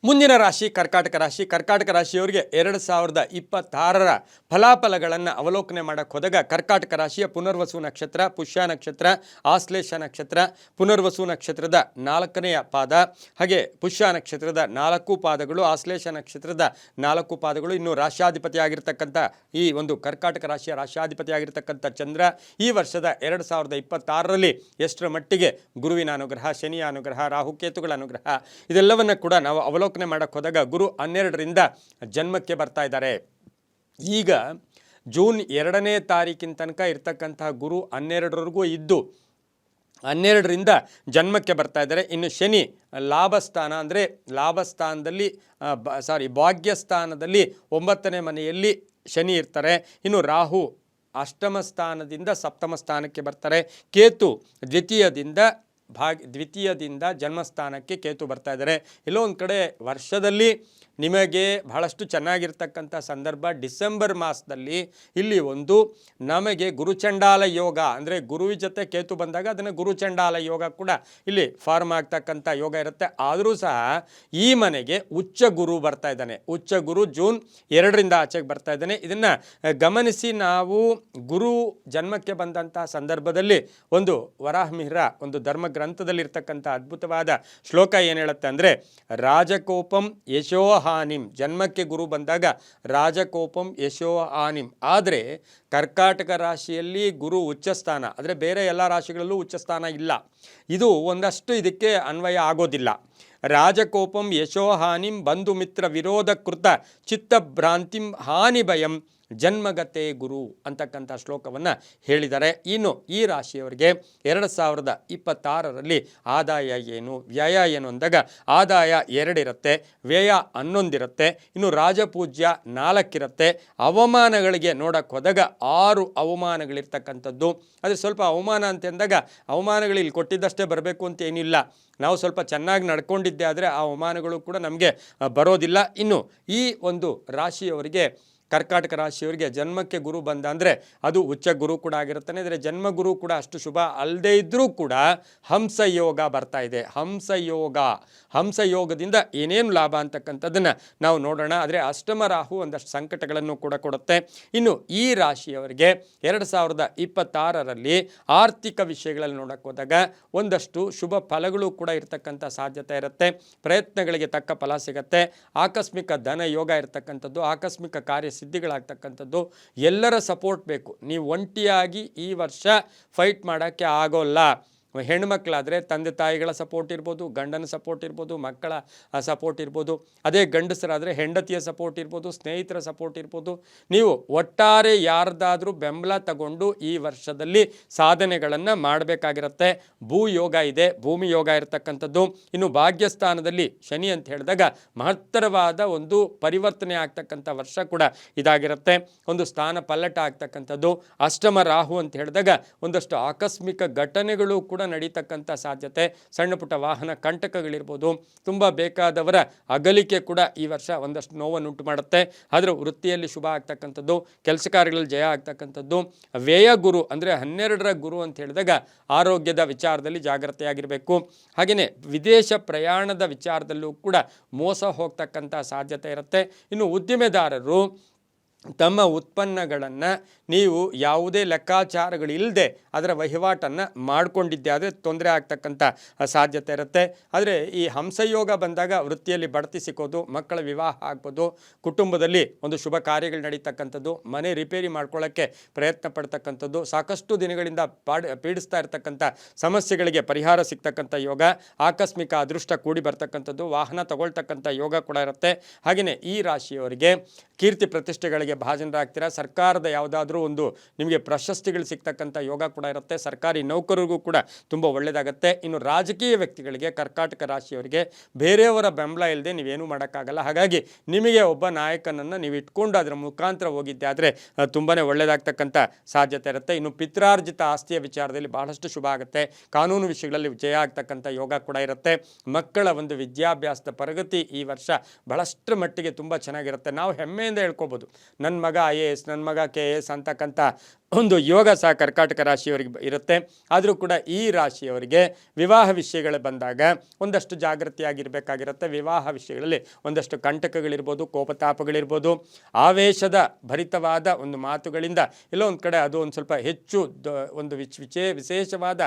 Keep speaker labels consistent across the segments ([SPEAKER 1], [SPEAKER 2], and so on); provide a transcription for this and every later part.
[SPEAKER 1] ಮುಂದಿನ ರಾಶಿ ಕರ್ಕಾಟಕ ರಾಶಿ. ಕರ್ಕಾಟಕ ರಾಶಿಯವರಿಗೆ 2026ರ ಫಲಾಫಲಗಳನ್ನು ಅವಲೋಕನೆ ಮಾಡೋಕ್ಕೆ ಹೋದಾಗ ಕರ್ಕಾಟಕ ರಾಶಿಯ ಪುನರ್ವಸು ನಕ್ಷತ್ರ, ಪುಷ್ಯ ನಕ್ಷತ್ರ, ಆಶ್ಲೇಷ ನಕ್ಷತ್ರ, ಪುನರ್ವಸು ನಕ್ಷತ್ರದ 4ನೇ ಪಾದ, ಹಾಗೆ ಪುಷ್ಯ ನಕ್ಷತ್ರದ 4 ಪಾದಗಳು, ಆಶ್ಲೇಷ ನಕ್ಷತ್ರದ 4 ಪಾದಗಳು. ಇನ್ನು ರಾಶ್ಯಾಧಿಪತಿ ಆಗಿರ್ತಕ್ಕಂಥ ಈ ಒಂದು ಕರ್ಕಾಟಕ ರಾಶಿಯ ರಾಶ್ಯಾಧಿಪತಿ ಆಗಿರ್ತಕ್ಕಂಥ ಚಂದ್ರ ಈ ವರ್ಷದ 2026ರಲ್ಲಿ ಎಷ್ಟರ ಮಟ್ಟಿಗೆ ಗುರುವಿನ ಅನುಗ್ರಹ, ಶನಿಯ ಅನುಗ್ರಹ, ರಾಹುಕೇತುಗಳ ಅನುಗ್ರಹ ಇದೆಲ್ಲವನ್ನು ಕೂಡ ನಾವು ಅವಲೋಕನೆ ಮಾಡಕ್ಕೆ ಹೋದಾಗ ಗುರು 12ರಿಂದ ಜನ್ಮಕ್ಕೆ ಬರ್ತಾ ಇದ್ದಾರೆ. ಈಗ ಜೂನ್ 2ನೇ ತಾರೀಕಿನ ತನಕ ಇರ್ತಕ್ಕಂತಹ ಗುರು 12ರವರೆಗೂ ಇದ್ದು 12ರಿಂದ ಜನ್ಮಕ್ಕೆ ಬರ್ತಾ ಇದ್ದಾರೆ. ಇನ್ನು ಶನಿ ಲಾಭಸ್ಥಾನ ಅಂದರೆ ಲಾಭಸ್ಥಾನದಲ್ಲಿ ಭಾಗ್ಯಸ್ಥಾನದಲ್ಲಿ 9ನೇ ಮನೆಯಲ್ಲಿ ಶನಿ ಇರ್ತಾರೆ. ಇನ್ನು ರಾಹು ಅಷ್ಟಮ ಸ್ಥಾನದಿಂದ ಸಪ್ತಮ ಸ್ಥಾನಕ್ಕೆ ಬರ್ತಾರೆ. ಕೇತು ದ್ವಿತೀಯದಿಂದ ಜನ್ಮಸ್ಥಾನಕ್ಕೆ ಕೇತು ಬರ್ತಾ ಇದ್ದಾರೆ. ಎಲ್ಲೋ ಒಂದು ಕಡೆ ವರ್ಷದಲ್ಲಿ ನಿಮಗೆ ಬಹಳಷ್ಟು ಚೆನ್ನಾಗಿರ್ತಕ್ಕಂಥ ಸಂದರ್ಭ ಡಿಸೆಂಬರ್ ಮಾಸದಲ್ಲಿ ಇಲ್ಲಿ ಒಂದು ನಮಗೆ ಗುರುಚಂಡಾಲ ಯೋಗ ಅಂದರೆ ಗುರುವಿ ಜೊತೆ ಕೇತು ಬಂದಾಗ ಅದನ್ನು ಗುರುಚಂಡಾಲ ಯೋಗ ಕೂಡ ಇಲ್ಲಿ ಫಾರ್ಮ್ ಆಗ್ತಕ್ಕಂಥ ಯೋಗ ಇರುತ್ತೆ. ಆದರೂ ಸಹ ಈ ಮನೆಗೆ ಉಚ್ಚ ಗುರು ಬರ್ತಾ ಇದ್ದಾನೆ. ಉಚ್ಚ ಗುರು ಜೂನ್ 2ರಿಂದ ಆಚೆಗೆ ಬರ್ತಾ ಇದ್ದಾನೆ. ಇದನ್ನು ಗಮನಿಸಿ ನಾವು ಗುರು ಜನ್ಮಕ್ಕೆ ಬಂದಂಥ ಸಂದರ್ಭದಲ್ಲಿ ಒಂದು ವರಾಹಮಿಹಿರ ಒಂದು ಧರ್ಮ ಗ್ರಂಥದಲ್ಲಿ ಇರ್ತಕ್ಕಂಥ ಅದ್ಭುತವಾದ ಶ್ಲೋಕ ಏನು ಹೇಳುತ್ತೆ ಅಂದರೆ ರಾಜಕೋಪಂ ಯಶೋ ಹಾನಿಂ. ಜನ್ಮಕ್ಕೆ ಗುರು ಬಂದಾಗ ರಾಜಕೋಪಂ ಯಶೋ ಹಾನಿಂ. ಆದರೆ ಕರ್ಕಾಟಕ ರಾಶಿಯಲ್ಲಿ ಗುರು ಉಚ್ಚಸ್ಥಾನ ಆದರೆ ಬೇರೆ ಎಲ್ಲ ರಾಶಿಗಳಲ್ಲೂ ಉಚ್ಚಸ್ಥಾನ ಇಲ್ಲ. ಇದು ಒಂದಷ್ಟು ಇದಕ್ಕೆ ಅನ್ವಯ ಆಗೋದಿಲ್ಲ. ರಾಜಕೋಪಂ ಯಶೋ ಹಾನಿಂ ಬಂಧು ಮಿತ್ರ ವಿರೋಧ ಕೃತ ಚಿತ್ತಭ್ರಾಂತಿಂ ಹಾನಿ ಭಯಂ ಜನ್ಮಗತೆ ಗುರು ಅಂತಕ್ಕಂಥ ಶ್ಲೋಕವನ್ನು ಹೇಳಿದ್ದಾರೆ. ಇನ್ನು ಈ ರಾಶಿಯವರಿಗೆ 2026ರಲ್ಲಿ ಆದಾಯ ಏನು, ವ್ಯಯ ಏನು ಅಂದಾಗ ಆದಾಯ 2 ಇರುತ್ತೆ, ವ್ಯಯ 11 ಇರುತ್ತೆ. ಇನ್ನು ರಾಜಪೂಜ್ಯ 4 ಇರುತ್ತೆ. ಅವಮಾನಗಳಿಗೆ ನೋಡಕ್ಕೆ ಹೋದಾಗ 6 ಅವಮಾನಗಳಿರ್ತಕ್ಕಂಥದ್ದು. ಆದರೆ ಸ್ವಲ್ಪ ಅವಮಾನ ಅಂತ ಅಂದಾಗ ಅವಮಾನಗಳು ಇಲ್ಲಿ ಕೊಟ್ಟಿದ್ದಷ್ಟೇ ಬರಬೇಕು ಅಂತ ಏನಿಲ್ಲ. ನಾವು ಸ್ವಲ್ಪ ಚೆನ್ನಾಗಿ ನಡ್ಕೊಂಡಿದ್ದೆ ಆದರೆ ಆ ಅವಮಾನಗಳು ಕೂಡ ನಮಗೆ ಬರೋದಿಲ್ಲ. ಇನ್ನು ಈ ಒಂದು ರಾಶಿಯವರಿಗೆ ಕರ್ಕಾಟಕ ರಾಶಿಯವರಿಗೆ ಜನ್ಮಕ್ಕೆ ಗುರು ಬಂದ ಅಂದರೆ ಅದು ಉಚ್ಚ ಗುರು ಕೂಡ ಆಗಿರುತ್ತಾನೆ. ಅಂದರೆ ಜನ್ಮ ಗುರು ಕೂಡ ಅಷ್ಟು ಶುಭ ಅಲ್ಲದೇ ಇದ್ದರೂ ಕೂಡ ಹಂಸಯೋಗ ಬರ್ತಾ ಇದೆ. ಹಂಸಯೋಗದಿಂದ ಏನೇನು ಲಾಭ ಅಂತಕ್ಕಂಥದ್ದನ್ನು ನಾವು ನೋಡೋಣ. ಆದರೆ ಅಷ್ಟಮ ರಾಹು ಒಂದಷ್ಟು ಸಂಕಟಗಳನ್ನು ಕೂಡ ಕೊಡುತ್ತೆ. ಇನ್ನು ಈ ರಾಶಿಯವರಿಗೆ 2026ರಲ್ಲಿ ಆರ್ಥಿಕ ವಿಷಯಗಳಲ್ಲಿ ನೋಡಕ್ಕೆ ಹೋದಾಗ ಒಂದಷ್ಟು ಶುಭ ಫಲಗಳು ಕೂಡ ಇರತಕ್ಕಂಥ ಸಾಧ್ಯತೆ ಇರುತ್ತೆ. ಪ್ರಯತ್ನಗಳಿಗೆ ತಕ್ಕ ಫಲ ಸಿಗುತ್ತೆ. ಆಕಸ್ಮಿಕ ಧನ ಯೋಗ ಇರತಕ್ಕಂಥದ್ದು, ಆಕಸ್ಮಿಕ ಕಾರ್ಯ ಸಿದ್ಧಿಗಳಾಗ್ತಕ್ಕಂಥದ್ದು. ಎಲ್ಲರ ಸಪೋರ್ಟ್ ಬೇಕು. ನೀವು ಒಂಟಿಯಾಗಿ ಈ ವರ್ಷ ಫೈಟ್ ಮಾಡೋಕ್ಕೆ ಆಗೋಲ್ಲ. ಹೆಣ್ಮಕ್ಳಾದರೆ ತಂದೆ ತಾಯಿಗಳ ಸಪೋರ್ಟ್ ಇರ್ಬೋದು, ಗಂಡನ ಸಪೋರ್ಟ್ ಇರ್ಬೋದು, ಮಕ್ಕಳ ಸಪೋರ್ಟ್ ಇರ್ಬೋದು. ಅದೇ ಗಂಡಸರಾದರೆ ಹೆಂಡತಿಯ ಸಪೋರ್ಟ್ ಇರ್ಬೋದು, ಸ್ನೇಹಿತರ ಸಪೋರ್ಟ್ ಇರ್ಬೋದು. ನೀವು ಒಟ್ಟಾರೆ ಯಾರ್ದಾದ್ರೂ ಬೆಂಬಲ ತಗೊಂಡು ಈ ವರ್ಷದಲ್ಲಿ ಸಾಧನೆಗಳನ್ನು ಮಾಡಬೇಕಾಗಿರುತ್ತೆ. ಭೂಯೋಗ ಇದೆ, ಭೂಮಿ ಯೋಗ ಇರತಕ್ಕಂಥದ್ದು. ಇನ್ನು ಭಾಗ್ಯಸ್ಥಾನದಲ್ಲಿ ಶನಿ ಅಂತ ಹೇಳಿದಾಗ ಮಹತ್ತರವಾದ ಒಂದು ಪರಿವರ್ತನೆ ಆಗ್ತಕ್ಕಂಥ ವರ್ಷ ಕೂಡ ಇದಾಗಿರುತ್ತೆ. ಒಂದು ಸ್ಥಾನ ಪಲ್ಲಟ ಆಗ್ತಕ್ಕಂಥದ್ದು. ಅಷ್ಟಮ ರಾಹು ಅಂತ ಹೇಳಿದಾಗ ಒಂದಷ್ಟು ಆಕಸ್ಮಿಕ ಘಟನೆಗಳು ಕೂಡ ನಡೀತಕ್ಕಂಥ ಸಾಧ್ಯತೆ. ಸಣ್ಣ ಪುಟ್ಟ ವಾಹನ ಕಂಟಕಗಳಿರ್ಬೋದು. ತುಂಬ ಬೇಕಾದವರ ಅಗಲಿಕೆ ಕೂಡ ಈ ವರ್ಷ ಒಂದಷ್ಟು ನೋವನ್ನುಂಟು ಮಾಡುತ್ತೆ. ಆದರೆ ವೃತ್ತಿಯಲ್ಲಿ ಶುಭ ಆಗ್ತಕ್ಕಂಥದ್ದು, ಕೆಲಸ ಕಾರ್ಯಗಳಲ್ಲಿ ಜಯ ಆಗ್ತಕ್ಕಂಥದ್ದು. ವ್ಯಯ ಗುರು ಅಂದರೆ 12ರ ಗುರು ಅಂತ ಹೇಳಿದಾಗ ಆರೋಗ್ಯದ ವಿಚಾರದಲ್ಲಿ ಜಾಗ್ರತೆಯಾಗಿರಬೇಕು. ಹಾಗೆಯೇ ವಿದೇಶ ಪ್ರಯಾಣದ ವಿಚಾರದಲ್ಲೂ ಕೂಡ ಮೋಸ ಹೋಗ್ತಕ್ಕಂಥ ಸಾಧ್ಯತೆ ಇರುತ್ತೆ. ಇನ್ನು ಉದ್ದಿಮೆದಾರರು ತಮ್ಮ ಉತ್ಪನ್ನಗಳನ್ನು ನೀವು ಯಾವುದೇ ಲೆಕ್ಕಾಚಾರಗಳಿಲ್ಲದೆ ಅದರ ವಹಿವಾಟನ್ನು ಮಾಡಿಕೊಂಡಿದ್ದೆ ಆದರೆ ತೊಂದರೆ ಆಗ್ತಕ್ಕಂಥ ಸಾಧ್ಯತೆ ಇರುತ್ತೆ. ಆದರೆ ಈ ಹಂಸಯೋಗ ಬಂದಾಗ ವೃತ್ತಿಯಲ್ಲಿ ಬಡ್ತಿ ಸಿಕ್ಕೋದು, ಮಕ್ಕಳ ವಿವಾಹ ಆಗ್ಬೋದು, ಕುಟುಂಬದಲ್ಲಿ ಒಂದು ಶುಭ ಕಾರ್ಯಗಳು ನಡೀತಕ್ಕಂಥದ್ದು, ಮನೆ ರಿಪೇರಿ ಮಾಡ್ಕೊಳ್ಳೋಕ್ಕೆ ಪ್ರಯತ್ನ ಪಡ್ತಕ್ಕಂಥದ್ದು, ಸಾಕಷ್ಟು ದಿನಗಳಿಂದ ಪೀಡಿಸ್ತಾ ಇರ್ತಕ್ಕಂಥ ಸಮಸ್ಯೆಗಳಿಗೆ ಪರಿಹಾರ ಸಿಗ್ತಕ್ಕಂಥ ಯೋಗ, ಆಕಸ್ಮಿಕ ಅದೃಷ್ಟ ಕೂಡಿ ಬರ್ತಕ್ಕಂಥದ್ದು, ವಾಹನ ತಗೊಳ್ತಕ್ಕಂಥ ಯೋಗ ಕೂಡ ಇರುತ್ತೆ. ಹಾಗೆಯೇ ಈ ರಾಶಿಯವರಿಗೆ ಕೀರ್ತಿ ಪ್ರತಿಷ್ಠೆಗಳಿಗೆ ಭಾಜನರಾಗ್ತೀರಾ. ಸರ್ಕಾರದ ಯಾವುದಾದ್ರೂ ಒಂದು ನಿಮಗೆ ಪ್ರಶಸ್ತಿಗಳು ಸಿಗ್ತಕ್ಕಂಥ ಯೋಗ ಕೂಡ ಇರುತ್ತೆ. ಸರ್ಕಾರಿ ನೌಕರರಿಗೂ ಕೂಡ ತುಂಬ ಒಳ್ಳೆಯದಾಗುತ್ತೆ. ಇನ್ನು ರಾಜಕೀಯ ವ್ಯಕ್ತಿಗಳಿಗೆ ಕರ್ಕಾಟಕ ರಾಶಿಯವರಿಗೆ ಬೇರೆಯವರ ಬೆಂಬಲ ಇಲ್ಲದೆ ನೀವೇನು ಮಾಡೋಕ್ಕಾಗಲ್ಲ. ಹಾಗಾಗಿ ನಿಮಗೆ ಒಬ್ಬ ನಾಯಕನನ್ನು ನೀವು ಇಟ್ಕೊಂಡು ಅದರ ಮುಖಾಂತರ ಹೋಗಿದ್ದೆ ಆದರೆ ತುಂಬಾ ಒಳ್ಳೆಯದಾಗ್ತಕ್ಕಂಥ ಸಾಧ್ಯತೆ ಇರುತ್ತೆ. ಇನ್ನು ಪಿತ್ರಾರ್ಜಿತ ಆಸ್ತಿಯ ವಿಚಾರದಲ್ಲಿ ಬಹಳಷ್ಟು ಶುಭ ಆಗುತ್ತೆ. ಕಾನೂನು ವಿಷಯಗಳಲ್ಲಿ ಜಯ ಆಗ್ತಕ್ಕಂಥ ಯೋಗ ಕೂಡ ಇರುತ್ತೆ. ಮಕ್ಕಳ ಒಂದು ವಿದ್ಯಾಭ್ಯಾಸದ ಪ್ರಗತಿ ಈ ವರ್ಷ ಬಹಳಷ್ಟರ ಮಟ್ಟಿಗೆ ತುಂಬ ಚೆನ್ನಾಗಿರುತ್ತೆ. ನಾವು ಹೆಮ್ಮೆಯಿಂದ ಹೇಳ್ಕೊಬೋದು, ನನ್ನ ಮಗ IAS, ನನ್ನ ಮಗ KS ಅಂತಕ್ಕಂಥ ಒಂದು ಯೋಗ ಸಹ ಕರ್ಕಾಟಕ ರಾಶಿಯವರಿಗೆ ಇರುತ್ತೆ. ಆದರೂ ಕೂಡ ಈ ರಾಶಿಯವರಿಗೆ ವಿವಾಹ ವಿಷಯಗಳು ಬಂದಾಗ ಒಂದಷ್ಟು ಜಾಗೃತಿಯಾಗಿರಬೇಕಾಗಿರುತ್ತೆ. ವಿವಾಹ ವಿಷಯಗಳಲ್ಲಿ ಒಂದಷ್ಟು ಕಂಟಕಗಳಿರ್ಬೋದು, ಕೋಪತಾಪಗಳಿರ್ಬೋದು, ಆವೇಶದ ಭರಿತವಾದ ಒಂದು ಮಾತುಗಳಿಂದ ಎಲ್ಲೋ ಒಂದು ಕಡೆ ಅದು ಒಂದು ಸ್ವಲ್ಪ ಹೆಚ್ಚು ಒಂದು ವಿಶೇಷವಾದ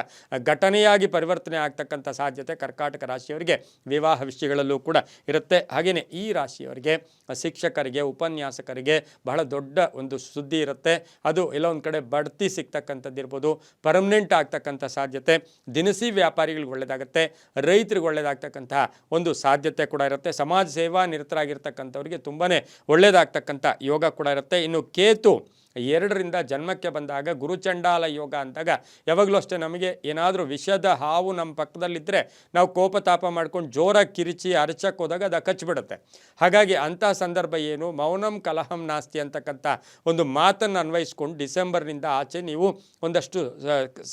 [SPEAKER 1] ಘಟನೆಯಾಗಿ ಪರಿವರ್ತನೆ ಆಗ್ತಕ್ಕಂಥ ಸಾಧ್ಯತೆ ಕರ್ಕಾಟಕ ರಾಶಿಯವರಿಗೆ ವಿವಾಹ ವಿಷಯಗಳಲ್ಲೂ ಕೂಡ ಇರುತ್ತೆ. ಹಾಗೆಯೇ ಈ ರಾಶಿಯವರಿಗೆ ಶಿಕ್ಷಕರಿಗೆ, ಉಪನ್ಯಾಸಕರಿಗೆ ಬಹಳ ದೊಡ್ಡ ಒಂದು ಸುದ್ದಿ ಇರುತ್ತೆ. ಅದು ಎಲ್ಲೋ ಒಂದು ಕಡೆ ಬಡ್ತಿ ಸಿಗ್ತಕ್ಕಂಥದ್ದು ಇರ್ಬೋದು, ಪರ್ಮನೆಂಟ್ ಆಗ್ತಕ್ಕಂಥ ಸಾಧ್ಯತೆ, ದಿನಸಿ ವ್ಯಾಪಾರಿಗಳಿಗೆ ಒಳ್ಳೆಯದಾಗುತ್ತೆ, ರೈತರಿಗೆ ಒಳ್ಳೆಯದಾಗ್ತಕ್ಕಂಥ ಒಂದು ಸಾಧ್ಯತೆ ಕೂಡ ಇರುತ್ತೆ. ಸಮಾಜ ಸೇವಾ ನಿರತರಾಗಿರ್ತಕ್ಕಂಥವ್ರಿಗೆ ತುಂಬಾ ಒಳ್ಳೆಯದಾಗ್ತಕ್ಕಂಥ ಯೋಗ ಕೂಡ ಇರುತ್ತೆ. ಇನ್ನು ಕೇತು 2ರಿಂದ ಜನ್ಮಕ್ಕೆ ಬಂದಾಗ ಗುರುಚಂಡಾಲ ಯೋಗ ಅಂದಾಗ ಯಾವಾಗಲೂ ಅಷ್ಟೇ ನಮಗೆ ಏನಾದರೂ ವಿಷದ ಹಾವು ನಮ್ಮ ಪಕ್ಕದಲ್ಲಿದ್ದರೆ ನಾವು ಕೋಪತಾಪ ಮಾಡ್ಕೊಂಡು ಜೋರಾಗಿ ಕಿರಿಚಿ ಅರಚಕ್ಕೆ ಹೋದಾಗ ಅದು ಕಚ್ಚಿಬಿಡುತ್ತೆ. ಹಾಗಾಗಿ ಅಂಥ ಸಂದರ್ಭ ಏನು, ಮೌನಂ ಕಲಹಂ ನಾಸ್ತಿ ಅಂತಕ್ಕಂಥ ಒಂದು ಮಾತನ್ನು ಅನ್ವಯಿಸ್ಕೊಂಡು ಡಿಸೆಂಬರ್ನಿಂದ ಆಚೆ ನೀವು ಒಂದಷ್ಟು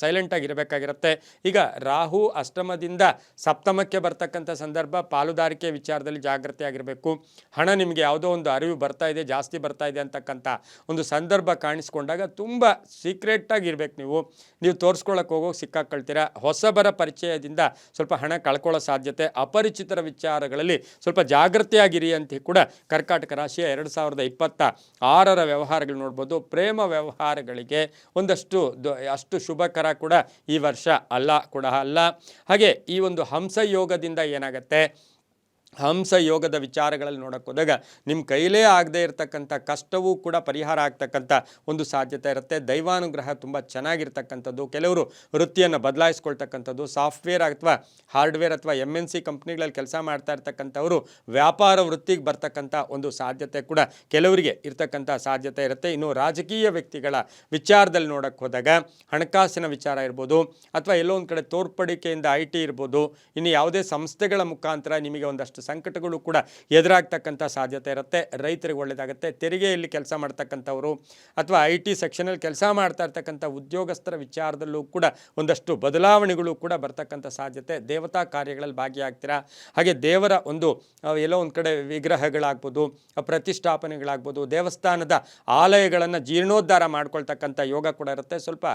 [SPEAKER 1] ಸೈಲೆಂಟಾಗಿರಬೇಕಾಗಿರುತ್ತೆ. ಈಗ ರಾಹು ಅಷ್ಟಮದಿಂದ ಸಪ್ತಮಕ್ಕೆ ಬರ್ತಕ್ಕಂಥ ಸಂದರ್ಭ, ಪಾಲುದಾರಿಕೆ ವಿಚಾರದಲ್ಲಿ ಜಾಗೃತಿ ಆಗಿರಬೇಕು. ಹಣ ನಿಮಗೆ ಯಾವುದೋ ಒಂದು ಅರಿವು ಬರ್ತಾ ಇದೆ, ಜಾಸ್ತಿ ಬರ್ತಾ ಇದೆ ಅಂತಕ್ಕಂಥ ಒಂದು ಸಂದರ್ಭ ಕಾಣಿಸ್ಕೊಂಡಾಗ ತುಂಬ ಸೀಕ್ರೆಟಾಗಿರ್ಬೇಕು. ನೀವು ತೋರಿಸ್ಕೊಳ್ಳೋಕೆ ಹೋಗೋಕೆ ಸಿಕ್ಕಾಕೊಳ್ತೀರಾ. ಹೊಸಬರ ಪರಿಚಯದಿಂದ ಸ್ವಲ್ಪ ಹಣ ಕಳ್ಕೊಳ್ಳೋ ಸಾಧ್ಯತೆ, ಅಪರಿಚಿತರ ವಿಚಾರಗಳಲ್ಲಿ ಸ್ವಲ್ಪ ಜಾಗೃತಿಯಾಗಿರಿ ಅಂತ ಕೂಡ ಕರ್ಕಾಟಕ ರಾಶಿಯ 2026ರ ವ್ಯವಹಾರಗಳು ನೋಡ್ಬೋದು. ಪ್ರೇಮ ವ್ಯವಹಾರಗಳಿಗೆ ಅಷ್ಟು ಶುಭಕರ ಕೂಡ ಈ ವರ್ಷ ಅಲ್ಲ. ಹಾಗೆ ಈ ಒಂದು ಹಂಸ ಯೋಗದಿಂದ ಏನಾಗುತ್ತೆ, ಹಂಸ ಯೋಗದ ವಿಚಾರಗಳಲ್ಲಿ ನೋಡೋಕೆ ಹೋದಾಗ ನಿಮ್ಮ ಕೈಲೇ ಆಗದೆ ಇರತಕ್ಕಂಥ ಕಷ್ಟವೂ ಕೂಡ ಪರಿಹಾರ ಆಗ್ತಕ್ಕಂಥ ಒಂದು ಸಾಧ್ಯತೆ ಇರುತ್ತೆ. ದೈವಾನುಗ್ರಹ ತುಂಬ ಚೆನ್ನಾಗಿರ್ತಕ್ಕಂಥದ್ದು. ಕೆಲವರು ವೃತ್ತಿಯನ್ನು ಬದಲಾಯಿಸ್ಕೊಳ್ತಕ್ಕಂಥದ್ದು, ಸಾಫ್ಟ್ವೇರ್ ಅಥವಾ ಹಾರ್ಡ್ವೇರ್ ಅಥವಾ MNC ಕಂಪ್ನಿಗಳಲ್ಲಿ ಕೆಲಸ ಮಾಡ್ತಾ ಇರ್ತಕ್ಕಂಥವರು ವ್ಯಾಪಾರ ವೃತ್ತಿಗೆ ಬರ್ತಕ್ಕಂಥ ಒಂದು ಸಾಧ್ಯತೆ ಕೂಡ ಕೆಲವರಿಗೆ ಇರ್ತಕ್ಕಂಥ ಸಾಧ್ಯತೆ ಇರುತ್ತೆ. ಇನ್ನು ರಾಜಕೀಯ ವ್ಯಕ್ತಿಗಳ ವಿಚಾರದಲ್ಲಿ ನೋಡೋಕೆ ಹೋದಾಗ ಹಣಕಾಸಿನ ವಿಚಾರ ಇರ್ಬೋದು, ಅಥವಾ ಎಲ್ಲೋ ಒಂದು ಕಡೆ ತೋರ್ಪಡಿಕೆಯಿಂದ IT ಇರ್ಬೋದು, ಇನ್ನು ಯಾವುದೇ ಸಂಸ್ಥೆಗಳ ಮುಖಾಂತರ ನಿಮಗೆ ಒಂದಷ್ಟು ಸಂಕಟಗಳು ಕೂಡ ಎದುರಾಗ್ತಕ್ಕಂಥ ಸಾಧ್ಯತೆ ಇರುತ್ತೆ. ರೈತರಿಗೆ ಒಳ್ಳೆಯದಾಗುತ್ತೆ. ತೆರಿಗೆಯಲ್ಲಿ ಕೆಲಸ ಮಾಡ್ತಕ್ಕಂಥವರು ಅಥವಾ IT ಸೆಕ್ಷನಲ್ಲಿ ಕೆಲಸ ಮಾಡ್ತಾ ಇರ್ತಕ್ಕಂಥ ಉದ್ಯೋಗಸ್ಥರ ವಿಚಾರದಲ್ಲೂ ಕೂಡ ಒಂದಷ್ಟು ಬದಲಾವಣೆಗಳು ಕೂಡ ಬರ್ತಕ್ಕಂಥ ಸಾಧ್ಯತೆ. ದೇವತಾ ಕಾರ್ಯಗಳಲ್ಲಿ ಭಾಗಿಯಾಗ್ತೀರಾ. ಹಾಗೆ ದೇವರ ಒಂದು ಎಲ್ಲೋ ಒಂದು ಕಡೆ ವಿಗ್ರಹಗಳಾಗ್ಬೋದು, ಪ್ರತಿಷ್ಠಾಪನೆಗಳಾಗ್ಬೋದು, ದೇವಸ್ಥಾನದ ಆಲಯಗಳನ್ನು ಜೀರ್ಣೋದ್ಧಾರ ಮಾಡ್ಕೊಳ್ತಕ್ಕಂಥ ಯೋಗ ಕೂಡ ಇರುತ್ತೆ. ಸ್ವಲ್ಪ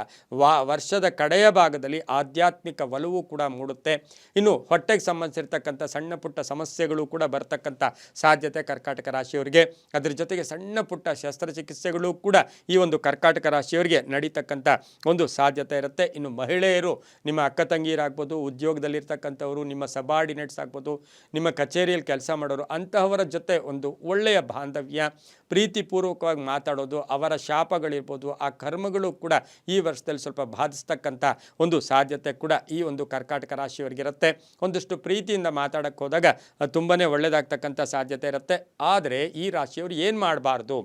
[SPEAKER 1] ವರ್ಷದ ಕಡೆಯ ಭಾಗದಲ್ಲಿ ಆಧ್ಯಾತ್ಮಿಕ ಒಲವು ಕೂಡ ಮೂಡುತ್ತೆ. ಇನ್ನು ಹೊಟ್ಟೆಗೆ ಸಂಬಂಧಿಸಿರ್ತಕ್ಕಂಥ ಸಣ್ಣ ಪುಟ್ಟ ಸಮಸ್ಯೆಗಳು ಕೂಡ ಬರ್ತಕ್ಕಂಥ ಸಾಧ್ಯತೆ ಕರ್ಕಾಟಕ ರಾಶಿಯವರಿಗೆ. ಅದರ ಜೊತೆಗೆ ಸಣ್ಣ ಪುಟ್ಟ ಶಸ್ತ್ರಚಿಕಿತ್ಸೆಗಳು ಕೂಡ ಈ ಒಂದು ಕರ್ಕಾಟಕ ರಾಶಿಯವರಿಗೆ ನಡೀತಕ್ಕಂಥ ಒಂದು ಸಾಧ್ಯತೆ ಇರುತ್ತೆ. ಇನ್ನು ಮಹಿಳೆಯರು, ನಿಮ್ಮ ಅಕ್ಕ ತಂಗಿಯರಾಗ್ಬೋದು, ಉದ್ಯೋಗದಲ್ಲಿರ್ತಕ್ಕಂಥವರು, ನಿಮ್ಮ ಸಬಾರ್ಡಿನೇಟ್ಸ್ ಆಗ್ಬೋದು, ನಿಮ್ಮ ಕಚೇರಿಯಲ್ಲಿ ಕೆಲಸ ಮಾಡೋರು, ಅಂತಹವರ ಜೊತೆ ಒಂದು ಒಳ್ಳೆಯ ಬಾಂಧವ್ಯ, ಪ್ರೀತಿಪೂರ್ವಕವಾಗಿ ಮಾತಾಡೋದು, ಅವರ ಶಾಪಗಳಿರ್ಬೋದು, ಆ ಕರ್ಮಗಳು ಕೂಡ ಈ ವರ್ಷದಲ್ಲಿ ಸ್ವಲ್ಪ ಬಾಧಿಸ್ತಕ್ಕಂಥ ಒಂದು ಸಾಧ್ಯತೆ ಕೂಡ ಈ ಒಂದು ಕರ್ಕಾಟಕ ರಾಶಿಯವರಿಗಿರುತ್ತೆ. ಒಂದಷ್ಟು ಪ್ರೀತಿಯಿಂದ ಮಾತಾಡೋಕ್ಕೆ ಹೋದಾಗ ತುಂಬಾ ಒಳ್ಳೆಯದಾಗ್ತಕ್ಕಂಥ ಸಾಧ್ಯತೆ ಇರುತ್ತೆ. ಆದರೆ ಈ ರಾಶಿಯವರು ಏನು ಮಾಡಬಾರ್ದು,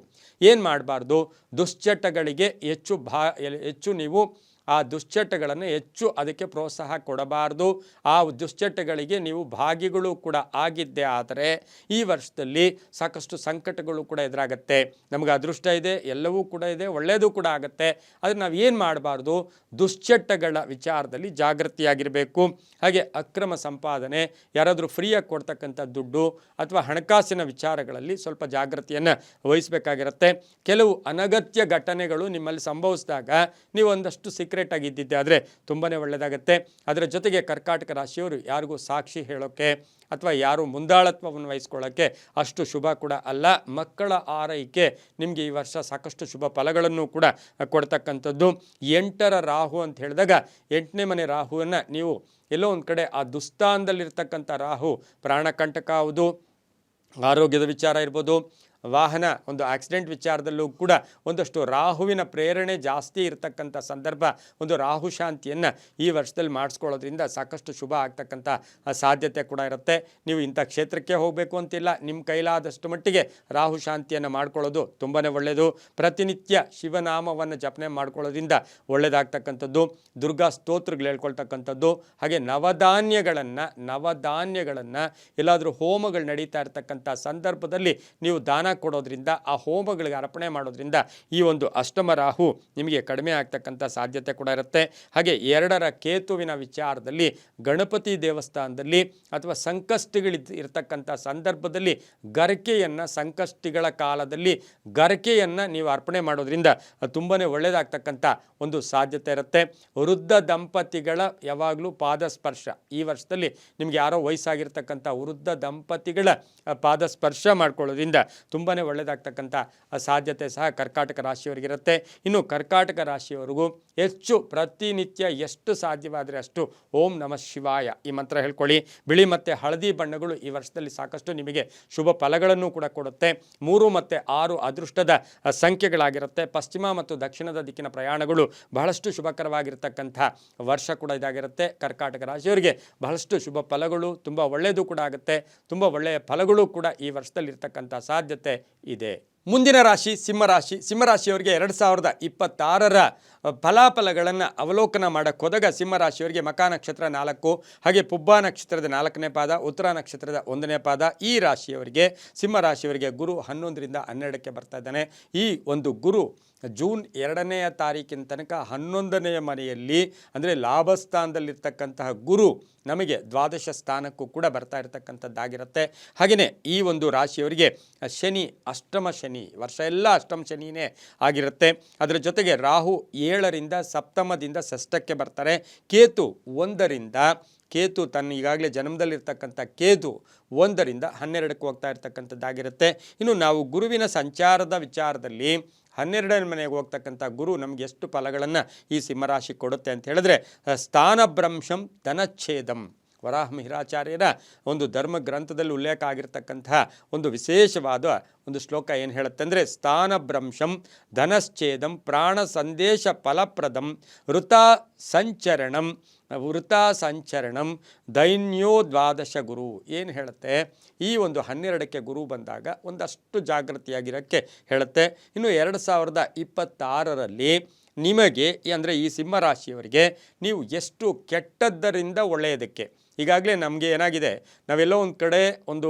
[SPEAKER 1] ದುಶ್ಚಟಗಳಿಗೆ ಹೆಚ್ಚು ನೀವು ಆ ದುಶ್ಚಟಗಳನ್ನು ಹೆಚ್ಚು ಅದಕ್ಕೆ ಪ್ರೋತ್ಸಾಹ ಕೊಡಬಾರ್ದು. ಆ ದುಶ್ಚಟಗಳಿಗೆ ನೀವು ಭಾಗಿಗಳು ಕೂಡ ಆಗಿದ್ದೇ ಆದರೆ ಈ ವರ್ಷದಲ್ಲಿ ಸಾಕಷ್ಟು ಸಂಕಟಗಳು ಕೂಡ ಎದುರಾಗುತ್ತೆ. ನಮಗೆ ಅದೃಷ್ಟ ಇದೆ, ಎಲ್ಲವೂ ಕೂಡ ಇದೆ, ಒಳ್ಳೆಯದು ಕೂಡ ಆಗುತ್ತೆ. ಆದರೆ ನಾವು ಏನು ಮಾಡಬಾರ್ದು, ದುಶ್ಚಟಗಳ ವಿಚಾರದಲ್ಲಿ ಜಾಗೃತಿಯಾಗಿರಬೇಕು. ಹಾಗೆ ಅಕ್ರಮ ಸಂಪಾದನೆ, ಯಾರಾದರೂ ಫ್ರೀಯಾಗಿ ಕೊಡ್ತಕ್ಕಂಥ ದುಡ್ಡು ಅಥವಾ ಹಣಕಾಸಿನ ವಿಚಾರಗಳಲ್ಲಿ ಸ್ವಲ್ಪ ಜಾಗೃತಿಯನ್ನು ವಹಿಸಬೇಕಾಗಿರುತ್ತೆ. ಕೆಲವು ಅನಗತ್ಯ ಘಟನೆಗಳು ನಿಮ್ಮಲ್ಲಿ ಸಂಭವಿಸಿದಾಗ ನೀವು ಒಂದಷ್ಟು ಸೀಕ್ರೆಟ್ ಆಗಿದ್ದಿದ್ದೆ ಆದರೆ ತುಂಬಾ ಒಳ್ಳೆಯದಾಗುತ್ತೆ. ಅದರ ಜೊತೆಗೆ ಕರ್ಕಾಟಕ ರಾಶಿಯವರು ಯಾರಿಗೂ ಸಾಕ್ಷಿ ಹೇಳೋಕ್ಕೆ ಅಥವಾ ಯಾರು ಮುಂದಾಳತ್ವವನ್ನು ವಹಿಸ್ಕೊಳ್ಳೋಕ್ಕೆ ಅಷ್ಟು ಶುಭ ಕೂಡ ಅಲ್ಲ. ಮಕ್ಕಳ ಆರೈಕೆ ನಿಮಗೆ ಈ ವರ್ಷ ಸಾಕಷ್ಟು ಶುಭ ಫಲಗಳನ್ನು ಕೂಡ ಕೊಡ್ತಕ್ಕಂಥದ್ದು. 8ರ ರಾಹು ಅಂತ ಹೇಳಿದಾಗ 8ನೇ ಮನೆ ರಾಹುವನ್ನು ನೀವು ಎಲ್ಲೋ ಒಂದು ಕಡೆ ಆ ದುಸ್ಥಾನದಲ್ಲಿರ್ತಕ್ಕಂಥ ರಾಹು ಪ್ರಾಣಕಂಟಕ ಆಗುವುದು, ಆರೋಗ್ಯದ ವಿಚಾರ ಇರ್ಬೋದು, ವಾಹನ ಒಂದು ಆಕ್ಸಿಡೆಂಟ್ ವಿಚಾರದಲ್ಲೂ ಕೂಡ ಒಂದಷ್ಟು ರಾಹುವಿನ ಪ್ರೇರಣೆ ಜಾಸ್ತಿ ಇರತಕ್ಕಂಥ ಸಂದರ್ಭ. ಒಂದು ರಾಹು ಶಾಂತಿಯನ್ನು ಈ ವರ್ಷದಲ್ಲಿ ಮಾಡಿಸ್ಕೊಳ್ಳೋದ್ರಿಂದ ಸಾಕಷ್ಟು ಶುಭ ಆಗ್ತಕ್ಕಂಥ ಸಾಧ್ಯತೆ ಕೂಡ ಇರುತ್ತೆ. ನೀವು ಇಂಥ ಕ್ಷೇತ್ರಕ್ಕೆ ಹೋಗಬೇಕು ಅಂತಿಲ್ಲ, ನಿಮ್ಮ ಕೈಲಾದಷ್ಟು ಮಟ್ಟಿಗೆ ರಾಹು ಶಾಂತಿಯನ್ನು ಮಾಡ್ಕೊಳ್ಳೋದು ತುಂಬಾ ಒಳ್ಳೆಯದು. ಪ್ರತಿನಿತ್ಯ ಶಿವನಾಮವನ್ನು ಜಪನೆ ಮಾಡ್ಕೊಳ್ಳೋದ್ರಿಂದ ಒಳ್ಳೆಯದಾಗ್ತಕ್ಕಂಥದ್ದು. ದುರ್ಗಾ ಸ್ತೋತ್ರಗಳು ಹೇಳ್ಕೊಳ್ತಕ್ಕಂಥದ್ದು. ಹಾಗೆ ನವಧಾನ್ಯಗಳನ್ನು ಎಲ್ಲಾದರೂ ಹೋಮಗಳು ನಡೀತಾ ಇರ್ತಕ್ಕಂಥ ಸಂದರ್ಭದಲ್ಲಿ ನೀವು ದಾನ ಕೊಡೋದ್ರಿಂದ, ಆ ಹೋಮಗಳಿಗೆ ಅರ್ಪಣೆ ಮಾಡೋದ್ರಿಂದ ಈ ಒಂದು ಅಷ್ಟಮ ರಾಹು ನಿಮಗೆ ಕಡಿಮೆ ಆಗ್ತಕ್ಕಂಥ ಸಾಧ್ಯತೆ ಕೂಡ ಇರುತ್ತೆ. ಹಾಗೆ 2ರ ಕೇತುವಿನ ವಿಚಾರದಲ್ಲಿ ಗಣಪತಿ ದೇವಸ್ಥಾನದಲ್ಲಿ ಅಥವಾ ಸಂಕಷ್ಟಗಳು ಇರ್ತಕ್ಕಂಥ ಸಂದರ್ಭದಲ್ಲಿ ಗರಿಕೆಯನ್ನು, ಸಂಕಷ್ಟಿಗಳ ಕಾಲದಲ್ಲಿ ಗರಿಕೆಯನ್ನು ನೀವು ಅರ್ಪಣೆ ಮಾಡೋದ್ರಿಂದ ತುಂಬಾ ಒಳ್ಳೆಯದಾಗ್ತಕ್ಕಂಥ ಒಂದು ಸಾಧ್ಯತೆ ಇರುತ್ತೆ. ವೃದ್ಧ ದಂಪತಿಗಳ ಯಾವಾಗಲೂ ಪಾದ ಸ್ಪರ್ಶ, ಈ ವರ್ಷದಲ್ಲಿ ನಿಮ್ಗೆ ಯಾರೋ ವಯಸ್ಸಾಗಿರ್ತಕ್ಕಂಥ ವೃದ್ಧ ದಂಪತಿಗಳ ಪಾದ ಸ್ಪರ್ಶ ಮಾಡ್ಕೊಳ್ಳೋದ್ರಿಂದ ತುಂಬಾ ಒಳ್ಳೆಯದಾಗ್ತಕ್ಕಂಥ ಸಾಧ್ಯತೆ ಸಹ ಕರ್ಕಾಟಕ ರಾಶಿಯವರಿಗಿರುತ್ತೆ. ಇನ್ನು ಕರ್ಕಾಟಕ ರಾಶಿಯವರಿಗೂ ಹೆಚ್ಚು ಪ್ರತಿನಿತ್ಯ ಎಷ್ಟು ಸಾಧ್ಯವಾದರೆ ಅಷ್ಟು ಓಂ ನಮಃ ಶಿವಾಯ ಈ ಮಂತ್ರ ಹೇಳ್ಕೊಳ್ಳಿ. ಬಿಳಿ ಮತ್ತು ಹಳದಿ ಬಣ್ಣಗಳು ಈ ವರ್ಷದಲ್ಲಿ ಸಾಕಷ್ಟು ನಿಮಗೆ ಶುಭ ಫಲಗಳನ್ನು ಕೂಡ ಕೊಡುತ್ತೆ. 3 ಮತ್ತು 6 ಅದೃಷ್ಟದ ಸಂಖ್ಯೆಗಳಾಗಿರುತ್ತೆ. ಪಶ್ಚಿಮ ಮತ್ತು ದಕ್ಷಿಣದ ದಿಕ್ಕಿನ ಪ್ರಯಾಣಗಳು ಬಹಳಷ್ಟು ಶುಭಕರವಾಗಿರ್ತಕ್ಕಂಥ ವರ್ಷ ಕೂಡ ಇದಾಗಿರುತ್ತೆ. ಕರ್ಕಾಟಕ ರಾಶಿಯವರಿಗೆ ಬಹಳಷ್ಟು ಶುಭ ಫಲಗಳು, ತುಂಬ ಒಳ್ಳೆಯದು ಕೂಡ ಆಗುತ್ತೆ. ತುಂಬ ಒಳ್ಳೆಯ ಫಲಗಳು ಕೂಡ ಈ ವರ್ಷದಲ್ಲಿರ್ತಕ್ಕಂಥ ಸಾಧ್ಯತೆ ಇದೆ. ಮುಂದಿನ ರಾಶಿ ಸಿಂಹರಾಶಿ. ಸಿಂಹರಾಶಿಯವರಿಗೆ 2026ರ ಫಲಾಫಲಗಳನ್ನು ಅವಲೋಕನ ಮಾಡೋಕ್ಕೆ ಹೋದಾಗ ಸಿಂಹರಾಶಿಯವರಿಗೆ ಮಖ ನಕ್ಷತ್ರ 4, ಹಾಗೆ ಪುಬ್ಬ ನಕ್ಷತ್ರದ 4ನೇ ಪಾದ, ಉತ್ತರ ನಕ್ಷತ್ರದ 1ನೇ ಪಾದ. ಈ ರಾಶಿಯವರಿಗೆ, ಸಿಂಹರಾಶಿಯವರಿಗೆ ಗುರು 11ರಿಂದ 12ಕ್ಕೆ ಬರ್ತಾ ಇದ್ದಾನೆ. ಈ ಒಂದು ಗುರು ಜೂನ್ 2ನೇ ತಾರೀಕಿನ ತನಕ 11ನೇ ಮನೆಯಲ್ಲಿ ಅಂದರೆ ಲಾಭಸ್ಥಾನದಲ್ಲಿರ್ತಕ್ಕಂತಹ ಗುರು ನಮಗೆ ದ್ವಾದಶ ಸ್ಥಾನಕ್ಕೂ ಕೂಡ ಬರ್ತಾ ಇರತಕ್ಕಂಥದ್ದಾಗಿರುತ್ತೆ. ಹಾಗೆಯೇ ಈ ಒಂದು ರಾಶಿಯವರಿಗೆ ಶನಿ, ಅಷ್ಟಮ ಶನಿ, ವರ್ಷ ಎಲ್ಲ ಅಷ್ಟಮ ಶನಿನೇ ಆಗಿರುತ್ತೆ. ಅದರ ಜೊತೆಗೆ ರಾಹು 7ರಿಂದ ಸಪ್ತಮದಿಂದ ಷಷ್ಠಕ್ಕೆ ಬರ್ತಾರೆ. ಕೇತು 1ರಿಂದ, ಕೇತು ತನ್ನ ಈಗಾಗಲೇ ಜನ್ಮದಲ್ಲಿರ್ತಕ್ಕಂಥ ಕೇತು 1ರಿಂದ 12ಕ್ಕೆ ಹೋಗ್ತಾ ಇರ್ತಕ್ಕಂಥದ್ದಾಗಿರುತ್ತೆ. ಇನ್ನು ನಾವು ಗುರುವಿನ ಸಂಚಾರದ ವಿಚಾರದಲ್ಲಿ 12ನೇ ಮನೆಗೆ ಹೋಗ್ತಕ್ಕಂಥ ಗುರು ನಮಗೆ ಎಷ್ಟು ಫಲಗಳನ್ನು ಈ ಸಿಂಹರಾಶಿ ಕೊಡುತ್ತೆ ಅಂತ ಹೇಳಿದ್ರೆ, ಸ್ಥಾನಭ್ರಂಶಂ ಧನಚ್ಛೇದಂ, ವರಾಹ ಮಿಹಿರಾಚಾರ್ಯರ ಒಂದು ಧರ್ಮ ಗ್ರಂಥದಲ್ಲಿ ಉಲ್ಲೇಖ ಆಗಿರ್ತಕ್ಕಂತಹ ಒಂದು ವಿಶೇಷವಾದ ಒಂದು ಶ್ಲೋಕ ಏನು ಹೇಳುತ್ತೆ ಅಂದರೆ, ಸ್ಥಾನಭ್ರಂಶಂ ಧನಶ್ಛೇದಂ ಪ್ರಾಣ ಸಂದೇಶ ಫಲಪ್ರದಂ ವೃತಾ ಸಂಚರಣಂ ದೈನ್ಯೋ ದ್ವಾದಶ ಗುರು. ಏನು ಹೇಳುತ್ತೆ, ಈ ಒಂದು 12ಕ್ಕೆ ಗುರು ಬಂದಾಗ ಒಂದಷ್ಟು ಜಾಗೃತಿಯಾಗಿರೋಕ್ಕೆ ಹೇಳುತ್ತೆ. ಇನ್ನು 2026ರಲ್ಲಿ ನಿಮಗೆ ಅಂದರೆ ಈ ಸಿಂಹರಾಶಿಯವರಿಗೆ ನೀವು ಎಷ್ಟು ಕೆಟ್ಟದ್ದರಿಂದ ಒಳ್ಳೆಯದಕ್ಕೆ, ಈಗಾಗಲೇ ನಮಗೆ ಏನಾಗಿದೆ, ನಾವೆಲ್ಲೋ ಒಂದು ಕಡೆ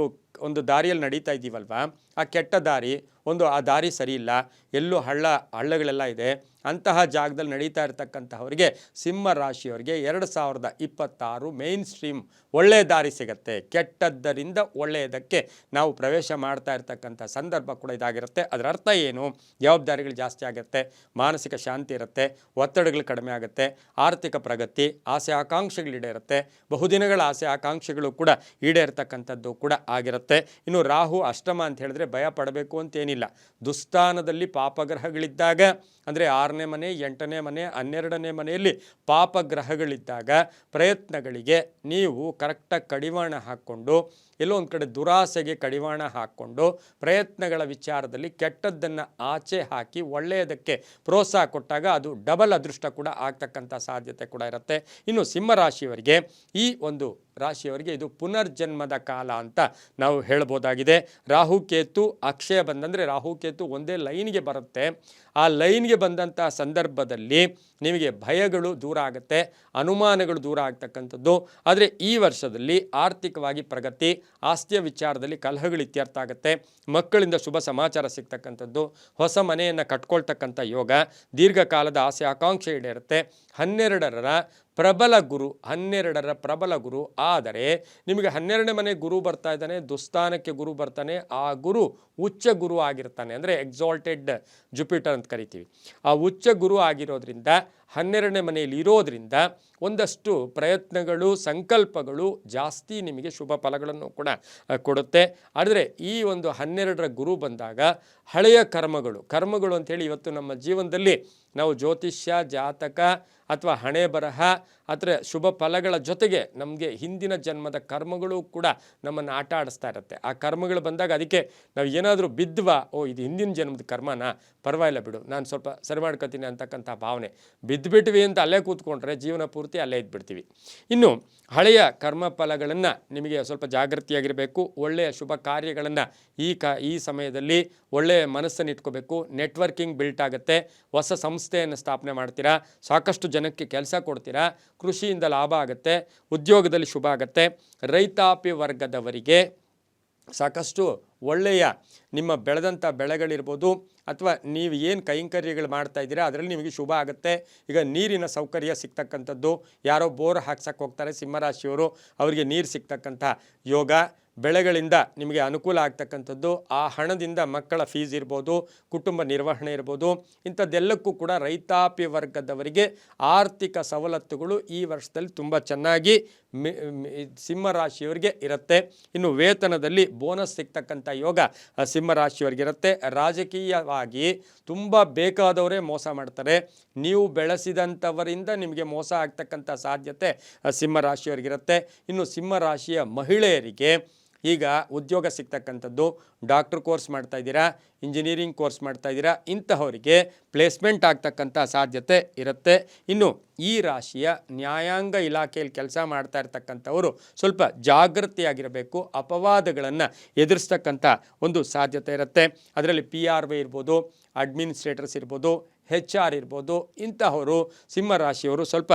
[SPEAKER 1] ಒಂದು ದಾರಿಯಲ್ಲಿ ನಡೀತಾ ಇದ್ದೀವಲ್ವ, ಆ ಕೆಟ್ಟ ದಾರಿ ಆ ದಾರಿ ಸರಿ ಇಲ್ಲ, ಎಲ್ಲೂ ಹಳ್ಳಗಳೆಲ್ಲ ಇದೆ, ಅಂತಹ ಜಾಗದಲ್ಲಿ ನಡೀತಾ ಇರತಕ್ಕಂತಹವರಿಗೆ ಸಿಂಹರಾಶಿಯವರಿಗೆ 2026 ಮೇನ್ ಸ್ಟ್ರೀಮ್ ಒಳ್ಳೆಯ ದಾರಿ ಸಿಗುತ್ತೆ. ಕೆಟ್ಟದ್ದರಿಂದ ಒಳ್ಳೆಯದಕ್ಕೆ ನಾವು ಪ್ರವೇಶ ಮಾಡ್ತಾ ಇರ್ತಕ್ಕಂಥ ಸಂದರ್ಭ ಕೂಡ ಇದಾಗಿರುತ್ತೆ. ಅದರ ಅರ್ಥ ಏನು, ಜವಾಬ್ದಾರಿಗಳು ಜಾಸ್ತಿ ಆಗುತ್ತೆ, ಮಾನಸಿಕ ಶಾಂತಿ ಇರುತ್ತೆ, ಒತ್ತಡಗಳು ಕಡಿಮೆ ಆಗುತ್ತೆ, ಆರ್ಥಿಕ ಪ್ರಗತಿ, ಆಸೆ ಆಕಾಂಕ್ಷೆಗಳು ಈಡೇರುತ್ತೆ, ಬಹುದಿನಗಳ ಆಸೆ ಆಕಾಂಕ್ಷೆಗಳು ಕೂಡ ಈಡೇರ್ತಕ್ಕಂಥದ್ದು ಕೂಡ ಆಗಿರುತ್ತೆ. ಇನ್ನು ರಾಹು ಅಷ್ಟಮ ಅಂತ ಹೇಳಿದ್ರೆ ಭಯ ಪಡಬೇಕು ಅಂತೇನಿಲ್ಲ. ದುಸ್ಥಾನದಲ್ಲಿ ಪಾಪಗ್ರಹಗಳಿದ್ದಾಗ ಅಂದರೆ 6ನೇ ಮನೆ, 8ನೇ ಮನೆ, 12ನೇ ಮನೆಯಲ್ಲಿ ಪಾಪಗ್ರಹಗಳಿದ್ದಾಗ ಪ್ರಯತ್ನಗಳಿಗೆ ನೀವು ಕರೆಕ್ಟಾಗಿ ಕಡಿವಾಣ ಹಾಕ್ಕೊಂಡು, ಎಲ್ಲೋ ಒಂದು ಕಡೆ ದುರಾಸೆಗೆ ಕಡಿವಾಣ ಹಾಕ್ಕೊಂಡು ಪ್ರಯತ್ನಗಳ ವಿಚಾರದಲ್ಲಿ ಕೆಟ್ಟದ್ದನ್ನು ಆಚೆ ಹಾಕಿ ಒಳ್ಳೆಯದಕ್ಕೆ ಪ್ರೋತ್ಸಾಹ ಕೊಟ್ಟಾಗ ಅದು ಡಬಲ್ ಅದೃಷ್ಟ ಕೂಡ ಆಗ್ತಕ್ಕಂಥ ಸಾಧ್ಯತೆ ಕೂಡ ಇರುತ್ತೆ. ಇನ್ನು ಸಿಂಹರಾಶಿಯವರಿಗೆ, ಈ ಒಂದು ರಾಶಿಯವರಿಗೆ ಇದು ಪುನರ್ಜನ್ಮದ ಕಾಲ ಅಂತ ನಾವು ಹೇಳ್ಬೋದಾಗಿದೆ. ರಾಹುಕೇತು ಅಕ್ಷಯ ಬಂದಂದರೆ ರಾಹುಕೇತು ಒಂದೇ ಲೈನ್ಗೆ ಬರುತ್ತೆ. ಆ ಲೈನ್ಗೆ ಬಂದಂಥ ಸಂದರ್ಭದಲ್ಲಿ ನಿಮಗೆ ಭಯಗಳು ದೂರ ಆಗುತ್ತೆ, ಅನುಮಾನಗಳು ದೂರ ಆಗ್ತಕ್ಕಂಥದ್ದು. ಆದರೆ ಈ ವರ್ಷದಲ್ಲಿ ಆರ್ಥಿಕವಾಗಿ ಪ್ರಗತಿ, ಆಸ್ತಿಯ ವಿಚಾರದಲ್ಲಿ ಕಲಹಗಳು ಇತ್ಯರ್ಥ ಆಗುತ್ತೆ, ಮಕ್ಕಳಿಂದ ಶುಭ ಸಮಾಚಾರ ಸಿಗ್ತಕ್ಕಂಥದ್ದು, ಹೊಸ ಮನೆಯನ್ನು ಕಟ್ಕೊಳ್ತಕ್ಕಂಥ ಯೋಗ, ದೀರ್ಘಕಾಲದ ಆಸೆ ಆಕಾಂಕ್ಷೆ ಈಡೇರುತ್ತೆ. 12ರ ಪ್ರಬಲ ಗುರು ಆದರೆ ನಿಮಗೆ 12ನೇ ಮನೆ ಗುರು ಬರ್ತಾ ಇದ್ದಾನೆ, ದುಸ್ಥಾನಕ್ಕೆ ಗುರು ಬರ್ತಾನೆ. ಆ ಗುರು ಉಚ್ಚ ಗುರು ಆಗಿರ್ತಾನೆ, ಅಂದರೆ ಎಕ್ಸಾಲ್ಟೆಡ್ ಜುಪಿಟರ್ ಅಂತ ಕರಿತೀವಿ. ಆ ಉಚ್ಚ ಗುರು ಆಗಿರೋದ್ರಿಂದ 12ನೇ ಮನೆಯಲ್ಲಿ ಇರೋದ್ರಿಂದ ಒಂದಷ್ಟು ಪ್ರಯತ್ನಗಳು, ಸಂಕಲ್ಪಗಳು ಜಾಸ್ತಿ ನಿಮಗೆ ಶುಭ ಫಲಗಳನ್ನು ಕೂಡ ಕೊಡುತ್ತೆ. ಆದರೆ ಈ ಒಂದು 12ರ ಗುರು ಬಂದಾಗ ಹಳೆಯ ಕರ್ಮಗಳು ಅಂಥೇಳಿ ಇವತ್ತು ನಮ್ಮ ಜೀವನದಲ್ಲಿ ನಾವು ಜ್ಯೋತಿಷ್ಯ, ಜಾತಕ ಅಥವಾ ಹಣೆ ಬರಹ ಅಥವಾ ಶುಭ ಫಲಗಳ ಜೊತೆಗೆ ನಮಗೆ ಹಿಂದಿನ ಜನ್ಮದ ಕರ್ಮಗಳು ಕೂಡ ನಮ್ಮನ್ನು ಆಟ ಆಡಿಸ್ತಾ ಇರುತ್ತೆ. ಆ ಕರ್ಮಗಳು ಬಂದಾಗ ಅದಕ್ಕೆ ನಾವು ಏನಾದರೂ ಬಿದ್ವಾ, ಇದು ಹಿಂದಿನ ಜನ್ಮದ ಕರ್ಮನ, ಪರವಾಗಿಲ್ಲ ಬಿಡು, ನಾನು ಸ್ವಲ್ಪ ಸರಿ ಮಾಡ್ಕೊತೀನಿ ಅಂತಕ್ಕಂಥ ಭಾವನೆ. ಬಿದ್ದುಬಿಟ್ವಿ ಅಂತ ಅಲ್ಲೇ ಕೂತ್ಕೊಂಡ್ರೆ ಜೀವನ ಪೂರ್ತಿ ಅಲ್ಲೇ ಇದ್ಬಿಡ್ತೀವಿ. ಇನ್ನು ಹಳೆಯ ಕರ್ಮ ಫಲಗಳನ್ನು ನಿಮಗೆ ಸ್ವಲ್ಪ ಜಾಗೃತಿಯಾಗಿರಬೇಕು. ಒಳ್ಳೆಯ ಶುಭ ಕಾರ್ಯಗಳನ್ನು ಈ ಸಮಯದಲ್ಲಿ ಒಳ್ಳೆಯ ಮನಸ್ಸನ್ನು ಇಟ್ಕೋಬೇಕು. ನೆಟ್ವರ್ಕಿಂಗ್ ಬಿಲ್ಟ್ ಆಗುತ್ತೆ, ಹೊಸ ಸಂಸ್ಥೆಯನ್ನು ಸ್ಥಾಪನೆ ಮಾಡ್ತೀರಾ, ಸಾಕಷ್ಟು ಜನಕ್ಕೆ ಕೆಲಸ ಕೊಡ್ತೀರಾ, ಕೃಷಿಯಿಂದ ಲಾಭ ಆಗುತ್ತೆ, ಉದ್ಯೋಗದಲ್ಲಿ ಶುಭ ಆಗುತ್ತೆ. ರೈತಾಪಿ ವರ್ಗದವರಿಗೆ ಸಾಕಷ್ಟು ಒಳ್ಳೆಯ ನಿಮ್ಮ ಬೆಳೆದಂಥ ಬೆಳೆಗಳಿರ್ಬೋದು ಅಥವಾ ನೀವು ಏನು ಕೈಂಕರ್ಯಗಳು ಮಾಡ್ತಾ ಇದ್ದೀರಾ ಅದರಲ್ಲಿ ನಿಮಗೆ ಶುಭ ಆಗುತ್ತೆ. ಈಗ ನೀರಿನ ಸೌಕರ್ಯ ಸಿಗ್ತಕ್ಕಂಥದ್ದು, ಯಾರೋ ಬೋರ್ ಹಾಕ್ಸಕ್ಕೆ ಹೋಗ್ತಾರೆ ಸಿಂಹರಾಶಿಯವರು, ಅವರಿಗೆ ನೀರು ಸಿಗ್ತಕ್ಕಂಥ ಯೋಗ, ಬೆಳೆಗಳಿಂದ ನಿಮಗೆ ಅನುಕೂಲ ಆಗ್ತಕ್ಕಂಥದ್ದು, ಆ ಹಣದಿಂದ ಮಕ್ಕಳ ಫೀಸ್ ಇರ್ಬೋದು, ಕುಟುಂಬ ನಿರ್ವಹಣೆ ಇರ್ಬೋದು, ಇಂಥದ್ದೆಲ್ಲಕ್ಕೂ ಕೂಡ ರೈತಾಪಿ ವರ್ಗದವರಿಗೆ ಆರ್ಥಿಕ ಸವಲತ್ತುಗಳು ಈ ವರ್ಷದಲ್ಲಿ ತುಂಬ ಚೆನ್ನಾಗಿ ಸಿಂಹರಾಶಿಯವರಿಗೆ ಇರುತ್ತೆ. ಇನ್ನು ವೇತನದಲ್ಲಿ ಬೋನಸ್ ಸಿಗ್ತಕ್ಕಂಥ ಯೋಗ ಸಿಂಹರಾಶಿಯವರಿಗಿರುತ್ತೆ. ರಾಜಕೀಯವಾಗಿ ತುಂಬ ಬೇಕಾದವರೇ ಮೋಸ ಮಾಡ್ತಾರೆ, ನೀವು ಬೆಳೆಸಿದಂಥವರಿಂದ ನಿಮಗೆ ಮೋಸ ಆಗ್ತಕ್ಕಂಥ ಸಾಧ್ಯತೆ ಸಿಂಹರಾಶಿಯವರಿಗಿರುತ್ತೆ. ಇನ್ನು ಸಿಂಹರಾಶಿಯ ಮಹಿಳೆಯರಿಗೆ ಈಗ ಉದ್ಯೋಗ ಸಿಗ್ತಕ್ಕಂಥದ್ದು, ಡಾಕ್ಟ್ರ್ ಕೋರ್ಸ್ ಮಾಡ್ತಾ ಇದ್ದೀರಾ, ಇಂಜಿನಿಯರಿಂಗ್ ಕೋರ್ಸ್ ಮಾಡ್ತಾ ಇದ್ದೀರಾ, ಇಂತಹವರಿಗೆ ಪ್ಲೇಸ್ಮೆಂಟ್ ಆಗ್ತಕ್ಕಂಥ ಸಾಧ್ಯತೆ ಇರುತ್ತೆ. ಇನ್ನು ಈ ರಾಶಿಯ ನ್ಯಾಯಾಂಗ ಇಲಾಖೆಯಲ್ಲಿ ಕೆಲಸ ಮಾಡ್ತಾ ಇರ್ತಕ್ಕಂಥವರು ಸ್ವಲ್ಪ ಜಾಗೃತಿಯಾಗಿರಬೇಕು, ಅಪವಾದಗಳನ್ನು ಎದುರಿಸ್ತಕ್ಕಂಥ ಒಂದು ಸಾಧ್ಯತೆ ಇರುತ್ತೆ. ಅದರಲ್ಲಿ PRO ಇರ್ಬೋದು, ಅಡ್ಮಿನಿಸ್ಟ್ರೇಟರ್ಸ್ ಇರ್ಬೋದು, HR ಇರ್ಬೋದು, ಇಂತಹವರು ಸಿಂಹರಾಶಿಯವರು ಸ್ವಲ್ಪ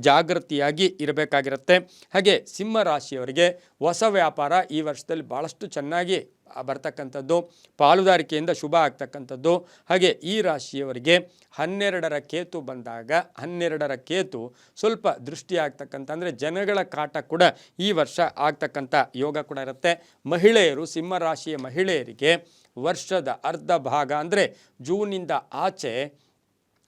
[SPEAKER 1] ಜಾಗೃತಿಯಾಗಿ ಇರಬೇಕಾಗಿರುತ್ತೆ. ಹಾಗೆ ಸಿಂಹರಾಶಿಯವರಿಗೆ ಹೊಸ ವ್ಯಾಪಾರ ಈ ವರ್ಷದಲ್ಲಿ ಭಾಳಷ್ಟು ಚೆನ್ನಾಗಿ ಬರ್ತಕ್ಕಂಥದ್ದು, ಪಾಲುದಾರಿಕೆಯಿಂದ ಶುಭ ಆಗ್ತಕ್ಕಂಥದ್ದು. ಹಾಗೆ ಈ ರಾಶಿಯವರಿಗೆ 12ರ ಕೇತು ಬಂದಾಗ 12ರ ಕೇತು ಸ್ವಲ್ಪ ದೃಷ್ಟಿ ಆಗ್ತಕ್ಕಂಥ, ಅಂದರೆ ಜನಗಳ ಕಾಟ ಕೂಡ ಈ ವರ್ಷ ಆಗ್ತಕ್ಕಂಥ ಯೋಗ ಕೂಡ ಇರುತ್ತೆ. ಮಹಿಳೆಯರು, ಸಿಂಹರಾಶಿಯ ಮಹಿಳೆಯರಿಗೆ ವರ್ಷದ ಅರ್ಧ ಭಾಗ ಅಂದರೆ ಜೂನಿಂದ ಆಚೆ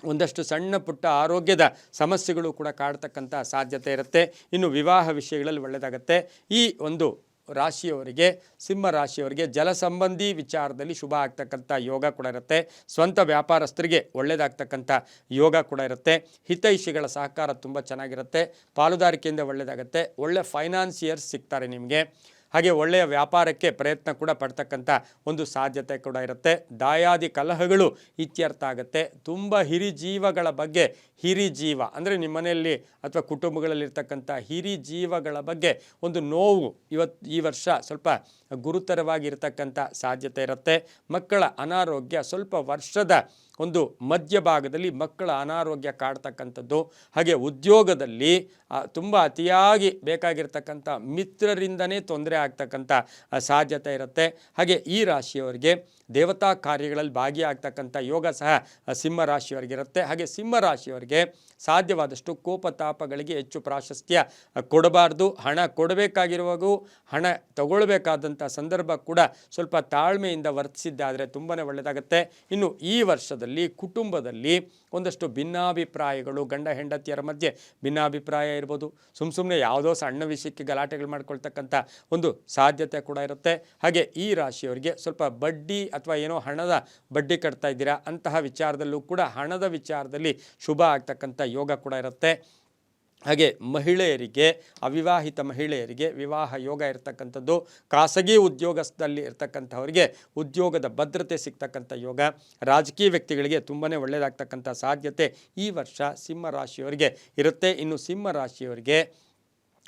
[SPEAKER 1] ಒಂದಷ್ಟು ಸಣ್ಣ ಪುಟ್ಟ ಆರೋಗ್ಯದ ಸಮಸ್ಯೆಗಳು ಕೂಡ ಕಾಡ್ತಕ್ಕಂಥ ಸಾಧ್ಯತೆ ಇರುತ್ತೆ. ಇನ್ನು ವಿವಾಹ ವಿಷಯಗಳಲ್ಲಿ ಒಳ್ಳೆಯದಾಗತ್ತೆ. ಈ ಒಂದು ರಾಶಿಯವರಿಗೆ, ಸಿಂಹ ರಾಶಿಯವರಿಗೆ ಜಲ ಸಂಬಂಧಿ ವಿಚಾರದಲ್ಲಿ ಶುಭ ಆಗ್ತಕ್ಕಂಥ ಯೋಗ ಕೂಡ ಇರುತ್ತೆ. ಸ್ವಂತ ವ್ಯಾಪಾರಸ್ಥರಿಗೆ ಒಳ್ಳೆಯದಾಗ್ತಕ್ಕಂಥ ಯೋಗ ಕೂಡ ಇರುತ್ತೆ. ಹಿತೈಷಿಗಳ ಸಹಕಾರ ತುಂಬ ಚೆನ್ನಾಗಿರುತ್ತೆ. ಪಾಲುದಾರಿಕೆಯಿಂದ ಒಳ್ಳೆಯದಾಗುತ್ತೆ. ಒಳ್ಳೆ ಫೈನಾನ್ಸಿಯರ್ಸ್ ಸಿಗ್ತಾರೆ ನಿಮಗೆ. ಹಾಗೆ ಒಳ್ಳೆಯ ವ್ಯಾಪಾರಕ್ಕೆ ಪ್ರಯತ್ನ ಕೂಡ ಪಡ್ತಕ್ಕಂಥ ಒಂದು ಸಾಧ್ಯತೆ ಕೂಡ ಇರುತ್ತೆ. ದಾಯಾದಿ ಕಲಹಗಳು ಇತ್ಯರ್ಥ ಆಗುತ್ತೆ. ತುಂಬ ಹಿರಿಜೀವಗಳ ಬಗ್ಗೆ, ಹಿರಿಜೀವ ಅಂದರೆ ನಿಮ್ಮ ಮನೆಯಲ್ಲಿ ಅಥವಾ ಕುಟುಂಬಗಳಲ್ಲಿರ್ತಕ್ಕಂಥ ಹಿರಿಜೀವಗಳ ಬಗ್ಗೆ ಒಂದು ನೋವು ಈ ವರ್ಷ ಸ್ವಲ್ಪ ಗುರುತರವಾಗಿರ್ತಕ್ಕಂಥ ಸಾಧ್ಯತೆ ಇರುತ್ತೆ. ಮಕ್ಕಳ ಅನಾರೋಗ್ಯ ಸ್ವಲ್ಪ ವರ್ಷದ ಒಂದು ಮಧ್ಯಭಾಗದಲ್ಲಿ ಮಕ್ಕಳ ಅನಾರೋಗ್ಯ ಕಾಡ್ತಕ್ಕಂಥದ್ದು. ಹಾಗೆ ಉದ್ಯೋಗದಲ್ಲಿ ತುಂಬ ಅತಿಯಾಗಿ ಬೇಕಾಗಿರ್ತಕ್ಕಂಥ ಮಿತ್ರರಿಂದನೇ ತೊಂದರೆ ಆಗ್ತಕ್ಕಂಥ ಸಾಧ್ಯತೆ ಇರುತ್ತೆ. ಹಾಗೆ ಈ ರಾಶಿಯವರಿಗೆ ದೇವತಾ ಕಾರ್ಯಗಳಲ್ಲಿ ಭಾಗಿಯಾಗ್ತಕ್ಕಂಥ ಯೋಗ ಸಹ ಸಿಂಹ ರಾಶಿಯವರಿಗಿರುತ್ತೆ. ಹಾಗೆ ಸಿಂಹ ರಾಶಿಯವರಿಗೆ ಸಾಧ್ಯವಾದಷ್ಟು ಕೋಪತಾಪಗಳಿಗೆ ಹೆಚ್ಚು ಪ್ರಾಶಸ್ತ್ಯ ಕೊಡಬಾರ್ದು. ಹಣ ಕೊಡಬೇಕಾಗಿರುವಾಗೂ ಹಣ ತಗೊಳ್ಬೇಕಾದಂಥ ಸಂದರ್ಭ ಕೂಡ ಸ್ವಲ್ಪ ತಾಳ್ಮೆಯಿಂದ ವರ್ತಿಸಿದ್ದಾದರೆ ತುಂಬಾ ಒಳ್ಳೆಯದಾಗುತ್ತೆ. ಇನ್ನು ಈ ವರ್ಷದಲ್ಲಿ ಕುಟುಂಬದಲ್ಲಿ ಒಂದಷ್ಟು ಭಿನ್ನಾಭಿಪ್ರಾಯಗಳು, ಗಂಡ ಹೆಂಡತಿಯರ ಮಧ್ಯೆ ಭಿನ್ನಾಭಿಪ್ರಾಯ ಇರ್ಬೋದು, ಸುಮ್ಮನೆ ಯಾವುದೋ ಸಣ್ಣ ವಿಷಯಕ್ಕೆ ಗಲಾಟೆಗಳು ಮಾಡ್ಕೊಳ್ತಕ್ಕಂಥ ಒಂದು ಸಾಧ್ಯತೆ ಕೂಡ ಇರುತ್ತೆ. ಹಾಗೆ ಈ ರಾಶಿಯವರಿಗೆ ಸ್ವಲ್ಪ ಬಡ್ಡಿ ಅಥವಾ ಏನೋ ಹಣದ ಬಡ್ಡಿ ಕಟ್ತಾ ಇದ್ದೀರಾ ಅಂತಹ ವಿಚಾರದಲ್ಲೂ ಕೂಡ ಹಣದ ವಿಚಾರದಲ್ಲಿ ಶುಭ ಆಗ್ತಕ್ಕಂಥ ಯೋಗ ಕೂಡ ಇರುತ್ತೆ. ಹಾಗೆ ಮಹಿಳೆಯರಿಗೆ, ಅವಿವಾಹಿತ ಮಹಿಳೆಯರಿಗೆ ವಿವಾಹ ಯೋಗ ಇರತಕ್ಕಂಥದ್ದು. ಖಾಸಗಿ ಉದ್ಯೋಗದಲ್ಲಿ ಇರ್ತಕ್ಕಂಥವರಿಗೆ ಉದ್ಯೋಗದ ಭದ್ರತೆ ಸಿಗ್ತಕ್ಕಂಥ ಯೋಗ. ರಾಜಕೀಯ ವ್ಯಕ್ತಿಗಳಿಗೆ ತುಂಬಾ ಒಳ್ಳೆಯದಾಗ್ತಕ್ಕಂಥ ಸಾಧ್ಯತೆ ಈ ವರ್ಷ ಸಿಂಹ ರಾಶಿಯವರಿಗೆ ಇರುತ್ತೆ. ಇನ್ನು ಸಿಂಹ ರಾಶಿಯವರಿಗೆ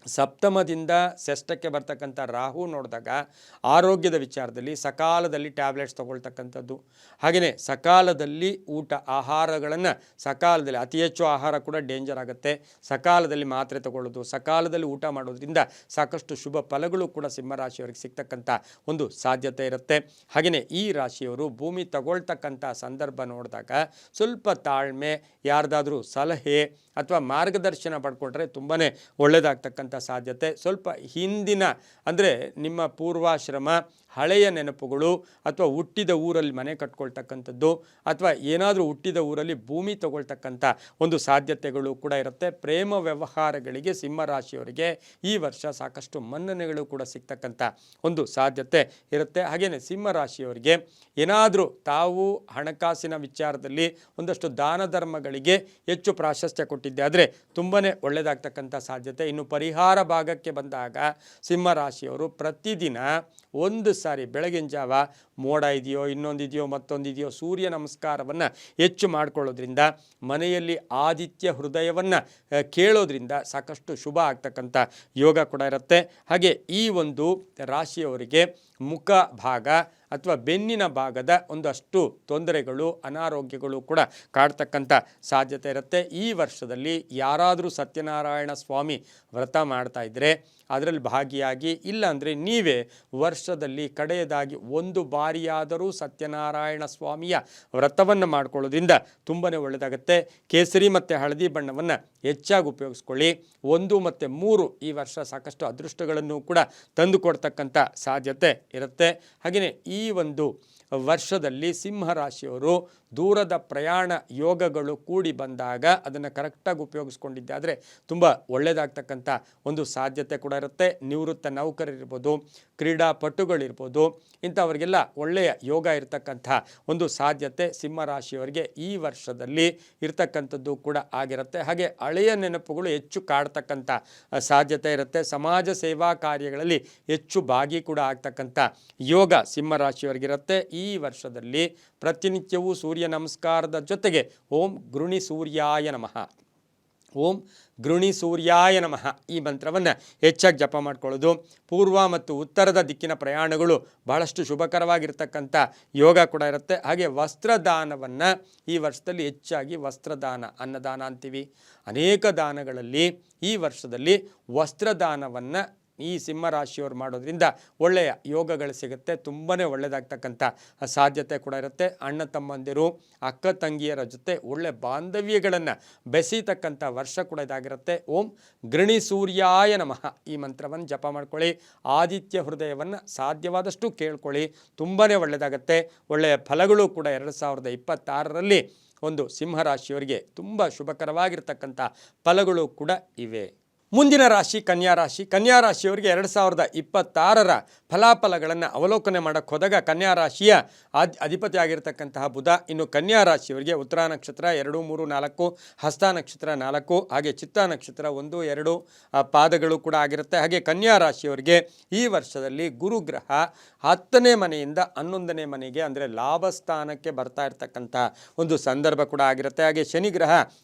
[SPEAKER 1] ಸಪ್ತಮದಿಂದ ಷಷ್ಠಕ್ಕೆ ಬರ್ತಕ್ಕಂಥ ರಾಹು ನೋಡಿದಾಗ ಆರೋಗ್ಯದ ವಿಚಾರದಲ್ಲಿ ಸಕಾಲದಲ್ಲಿ ಟ್ಯಾಬ್ಲೆಟ್ಸ್ ತೊಗೊಳ್ತಕ್ಕಂಥದ್ದು, ಹಾಗೆಯೇ ಸಕಾಲದಲ್ಲಿ ಊಟ ಆಹಾರಗಳನ್ನು ಸಕಾಲದಲ್ಲಿ, ಅತಿ ಹೆಚ್ಚು ಆಹಾರ ಕೂಡ ಡೇಂಜರ್ ಆಗುತ್ತೆ. ಸಕಾಲದಲ್ಲಿ ಮಾತ್ರೆ ತಗೊಳ್ಳೋದು, ಸಕಾಲದಲ್ಲಿ ಊಟ ಮಾಡೋದ್ರಿಂದ ಸಾಕಷ್ಟು ಶುಭ ಫಲಗಳು ಕೂಡ ಸಿಂಹರಾಶಿಯವರಿಗೆ ಸಿಗ್ತಕ್ಕಂಥ ಒಂದು ಸಾಧ್ಯತೆ ಇರುತ್ತೆ. ಹಾಗೆಯೇ ಈ ರಾಶಿಯವರು ಭೂಮಿ ತಗೊಳ್ತಕ್ಕಂಥ ಸಂದರ್ಭ ನೋಡಿದಾಗ ಸ್ವಲ್ಪ ತಾಳ್ಮೆ, ಯಾರ್ದಾದ್ರೂ ಸಲಹೆ ಅಥವಾ ಮಾರ್ಗದರ್ಶನ ಪಡ್ಕೊಂಡ್ರೆ ತುಂಬಾ ಒಳ್ಳೆಯದಾಗ್ತಕ್ಕಂಥ ಸಾಧ್ಯತೆ. ಸ್ವಲ್ಪ ಹಿಂದಿನ ಅಂದರೆ ನಿಮ್ಮ ಪೂರ್ವಾಶ್ರಮ, ಹಳೆಯ ನೆನಪುಗಳು ಅಥವಾ ಹುಟ್ಟಿದ ಊರಲ್ಲಿ ಮನೆ ಕಟ್ಕೊಳ್ತಕ್ಕಂಥದ್ದು ಅಥವಾ ಏನಾದರೂ ಹುಟ್ಟಿದ ಊರಲ್ಲಿ ಭೂಮಿ ತಗೊಳ್ತಕ್ಕಂಥ ಒಂದು ಸಾಧ್ಯತೆಗಳು ಕೂಡ ಇರುತ್ತೆ. ಪ್ರೇಮ ವ್ಯವಹಾರಗಳಿಗೆ ಸಿಂಹರಾಶಿಯವರಿಗೆ ಈ ವರ್ಷ ಸಾಕಷ್ಟು ಮನ್ನಣೆಗಳು ಕೂಡ ಸಿಗ್ತಕ್ಕಂಥ ಒಂದು ಸಾಧ್ಯತೆ ಇರುತ್ತೆ. ಹಾಗೆಯೇ ಸಿಂಹರಾಶಿಯವರಿಗೆ ಏನಾದರೂ ತಾವು ಹಣಕಾಸಿನ ವಿಚಾರದಲ್ಲಿ ಒಂದಷ್ಟು ದಾನ ಧರ್ಮಗಳಿಗೆ ಹೆಚ್ಚು ಪ್ರಾಶಸ್ತ್ಯ ಕೊಟ್ಟಿದ್ದೆ ಆದರೆ ತುಂಬಾ ಒಳ್ಳೆಯದಾಗ್ತಕ್ಕಂಥ ಸಾಧ್ಯತೆ. ಇನ್ನು ಪರಿಹಾರ ಭಾಗಕ್ಕೆ ಬಂದಾಗ ಸಿಂಹರಾಶಿಯವರು ಪ್ರತಿದಿನ ಒಂದು ಸಾರಿ ಬೆಳಗಿನ ಜಾವ ಮೋಡ ಇದೆಯೋ, ಇನ್ನೊಂದಿದೆಯೋ, ಮತ್ತೊಂದಿದೆಯೋ, ಸೂರ್ಯ ನಮಸ್ಕಾರವನ್ನು ಹೆಚ್ಚು ಮಾಡಿಕೊಳ್ಳೋದ್ರಿಂದ, ಮನೆಯಲ್ಲಿ ಆದಿತ್ಯ ಹೃದಯವನ್ನು ಕೇಳೋದ್ರಿಂದ ಸಾಕಷ್ಟು ಶುಭ ಆಗ್ತಕ್ಕಂಥ ಯೋಗ ಕೂಡ ಇರುತ್ತೆ. ಹಾಗೆ ಈ ಒಂದು ರಾಶಿಯವರಿಗೆ ಮುಖ ಭಾಗ ಅಥವಾ ಬೆನ್ನಿನ ಭಾಗದ ಒಂದಷ್ಟು ತೊಂದರೆಗಳು, ಅನಾರೋಗ್ಯಗಳು ಕೂಡ ಕಾಡ್ತಕ್ಕಂಥ ಸಾಧ್ಯತೆ ಇರುತ್ತೆ. ಈ ವರ್ಷದಲ್ಲಿ ಯಾರಾದರೂ ಸತ್ಯನಾರಾಯಣ ಸ್ವಾಮಿ ವ್ರತ ಮಾಡ್ತಾ ಇದ್ದರೆ ಅದರಲ್ಲಿ ಭಾಗಿಯಾಗಿ, ಇಲ್ಲಾಂದರೆ ನೀವೇ ವರ್ಷದಲ್ಲಿ ಕಡೆಯದಾಗಿ ಒಂದು ಬಾರಿಯಾದರೂ ಸತ್ಯನಾರಾಯಣ ಸ್ವಾಮಿಯ ವ್ರತವನ್ನು ಮಾಡ್ಕೊಳ್ಳೋದ್ರಿಂದ ತುಂಬಾ ಒಳ್ಳೆಯದಾಗುತ್ತೆ. ಕೇಸರಿ ಮತ್ತು ಹಳದಿ ಬಣ್ಣವನ್ನು ಹೆಚ್ಚಾಗಿ ಉಪಯೋಗಿಸ್ಕೊಳ್ಳಿ. 1 ಮತ್ತು 3 ಈ ವರ್ಷ ಸಾಕಷ್ಟು ಅದೃಷ್ಟಗಳನ್ನು ಕೂಡ ತಂದುಕೊಡ್ತಕ್ಕಂಥ ಸಾಧ್ಯತೆ ಇರುತ್ತೆ. ಹಾಗೆಯೇ ಈ ಒಂದು ವರ್ಷದಲ್ಲಿ ಸಿಂಹರಾಶಿಯವರು ದೂರದ ಪ್ರಯಾಣ ಯೋಗಗಳು ಕೂಡಿ ಬಂದಾಗ ಅದನ್ನು ಕರೆಕ್ಟಾಗಿ ಉಪಯೋಗಿಸ್ಕೊಂಡಿದ್ದಾದರೆ ತುಂಬ ಒಳ್ಳೆಯದಾಗ್ತಕ್ಕಂಥ ಒಂದು ಸಾಧ್ಯತೆ ಕೂಡ ಇರುತ್ತೆ. ನಿವೃತ್ತ ನೌಕರರಿರ್ಬೋದು, ಕ್ರೀಡಾಪಟುಗಳಿರ್ಬೋದು, ಇಂಥವರಿಗೆಲ್ಲ ಒಳ್ಳೆಯ ಯೋಗ ಇರತಕ್ಕಂಥ ಒಂದು ಸಾಧ್ಯತೆ ಸಿಂಹರಾಶಿಯವರಿಗೆ ಈ ವರ್ಷದಲ್ಲಿ ಇರತಕ್ಕಂಥದ್ದು ಕೂಡ ಆಗಿರುತ್ತೆ. ಹಾಗೆ ಹಳೆಯ ನೆನಪುಗಳು ಹೆಚ್ಚು ಕಾಡ್ತಕ್ಕಂಥ ಸಾಧ್ಯತೆ ಇರುತ್ತೆ. ಸಮಾಜ ಸೇವಾ ಕಾರ್ಯಗಳಲ್ಲಿ ಹೆಚ್ಚು ಭಾಗಿ ಕೂಡ ಆಗ್ತಕ್ಕಂಥ ಯೋಗ ಸಿಂಹರಾಶಿಯವರಿಗಿರುತ್ತೆ. ಈ ವರ್ಷದಲ್ಲಿ ಪ್ರತಿನಿತ್ಯವೂ ಸೂರ್ಯ ನಮಸ್ಕಾರದ ಜೊತೆಗೆ ಓಂ ಗೃಣಿ ಸೂರ್ಯಾಯ ನಮಃ, ಓಂ ಗೃಣಿ ಸೂರ್ಯಾಯ ನಮಃ ಈ ಮಂತ್ರವನ್ನು ಹೆಚ್ಚಾಗಿ ಜಪ ಮಾಡ್ಕೊಳ್ಳೋದು. ಪೂರ್ವ ಮತ್ತು ಉತ್ತರದ ದಿಕ್ಕಿನ ಪ್ರಯಾಣಗಳು ಬಹಳಷ್ಟು ಶುಭಕರವಾಗಿರ್ತಕ್ಕಂಥ ಯೋಗ ಕೂಡ ಇರುತ್ತೆ. ಹಾಗೆ ವಸ್ತ್ರದಾನವನ್ನು ಈ ವರ್ಷದಲ್ಲಿ ಹೆಚ್ಚಾಗಿ ವಸ್ತ್ರದಾನ, ಅನ್ನದಾನ ಅಂತೀವಿ, ಅನೇಕ ದಾನಗಳಲ್ಲಿ ಈ ವರ್ಷದಲ್ಲಿ ವಸ್ತ್ರದಾನವನ್ನು ಈ ಸಿಂಹರಾಶಿಯವರು ಮಾಡೋದ್ರಿಂದ ಒಳ್ಳೆಯ ಯೋಗಗಳು ಸಿಗುತ್ತೆ. ತುಂಬಾ ಒಳ್ಳೆಯದಾಗ್ತಕ್ಕಂಥ ಸಾಧ್ಯತೆ ಕೂಡ ಇರುತ್ತೆ. ಅಣ್ಣ ತಮ್ಮಂದಿರು, ಅಕ್ಕ ತಂಗಿಯರ ಜೊತೆ ಒಳ್ಳೆ ಬಾಂಧವ್ಯಗಳನ್ನು ಬೆಸೀತಕ್ಕಂಥ ವರ್ಷ ಕೂಡ ಇದಾಗಿರುತ್ತೆ. ಓಂ ಗೃಣಿ ಸೂರ್ಯಾಯ ನಮಃ ಈ ಮಂತ್ರವನ್ನು ಜಪ ಮಾಡ್ಕೊಳ್ಳಿ. ಆದಿತ್ಯ ಹೃದಯವನ್ನು ಸಾಧ್ಯವಾದಷ್ಟು ಕೇಳ್ಕೊಳ್ಳಿ. ತುಂಬಾ ಒಳ್ಳೆಯದಾಗತ್ತೆ. ಒಳ್ಳೆಯ ಫಲಗಳು ಕೂಡ 2026ರಲ್ಲಿ ಒಂದು ಸಿಂಹರಾಶಿಯವರಿಗೆ ತುಂಬ ಶುಭಕರವಾಗಿರ್ತಕ್ಕಂಥ ಫಲಗಳು ಕೂಡ ಇವೆ. ಮುಂದಿನ ರಾಶಿ ಕನ್ಯಾ ರಾಶಿ. ಕನ್ಯಾ ರಾಶಿಯವರಿಗೆ 2026ರ ಫಲಾಫಲಗಳನ್ನು ಅವಲೋಕನೆ ಮಾಡೋಕ್ಕೆ ಹೋದಾಗ ಕನ್ಯಾ ರಾಶಿಯ ಅಧಿಪತಿ ಆಗಿರತಕ್ಕಂತಹ ಬುಧ, ಇನ್ನು ಕನ್ಯಾ ರಾಶಿಯವರಿಗೆ ಉತ್ತರ ನಕ್ಷತ್ರ 2, 3, 4, ಹಸ್ತ ನಕ್ಷತ್ರ 4, ಹಾಗೆ ಚಿತ್ತ ನಕ್ಷತ್ರ 1, 2 ಪಾದಗಳು ಕೂಡ ಆಗಿರುತ್ತೆ. ಹಾಗೆ ಕನ್ಯಾ ರಾಶಿಯವರಿಗೆ ಈ ವರ್ಷದಲ್ಲಿ ಗುರುಗ್ರಹ 10ನೇ ಮನೆಯಿಂದ 11ನೇ ಮನೆಗೆ ಅಂದರೆ ಲಾಭಸ್ಥಾನಕ್ಕೆ ಬರ್ತಾ ಇರ್ತಕ್ಕಂಥ ಒಂದು ಸಂದರ್ಭ ಕೂಡ ಆಗಿರುತ್ತೆ. ಹಾಗೆ ಶನಿಗ್ರಹ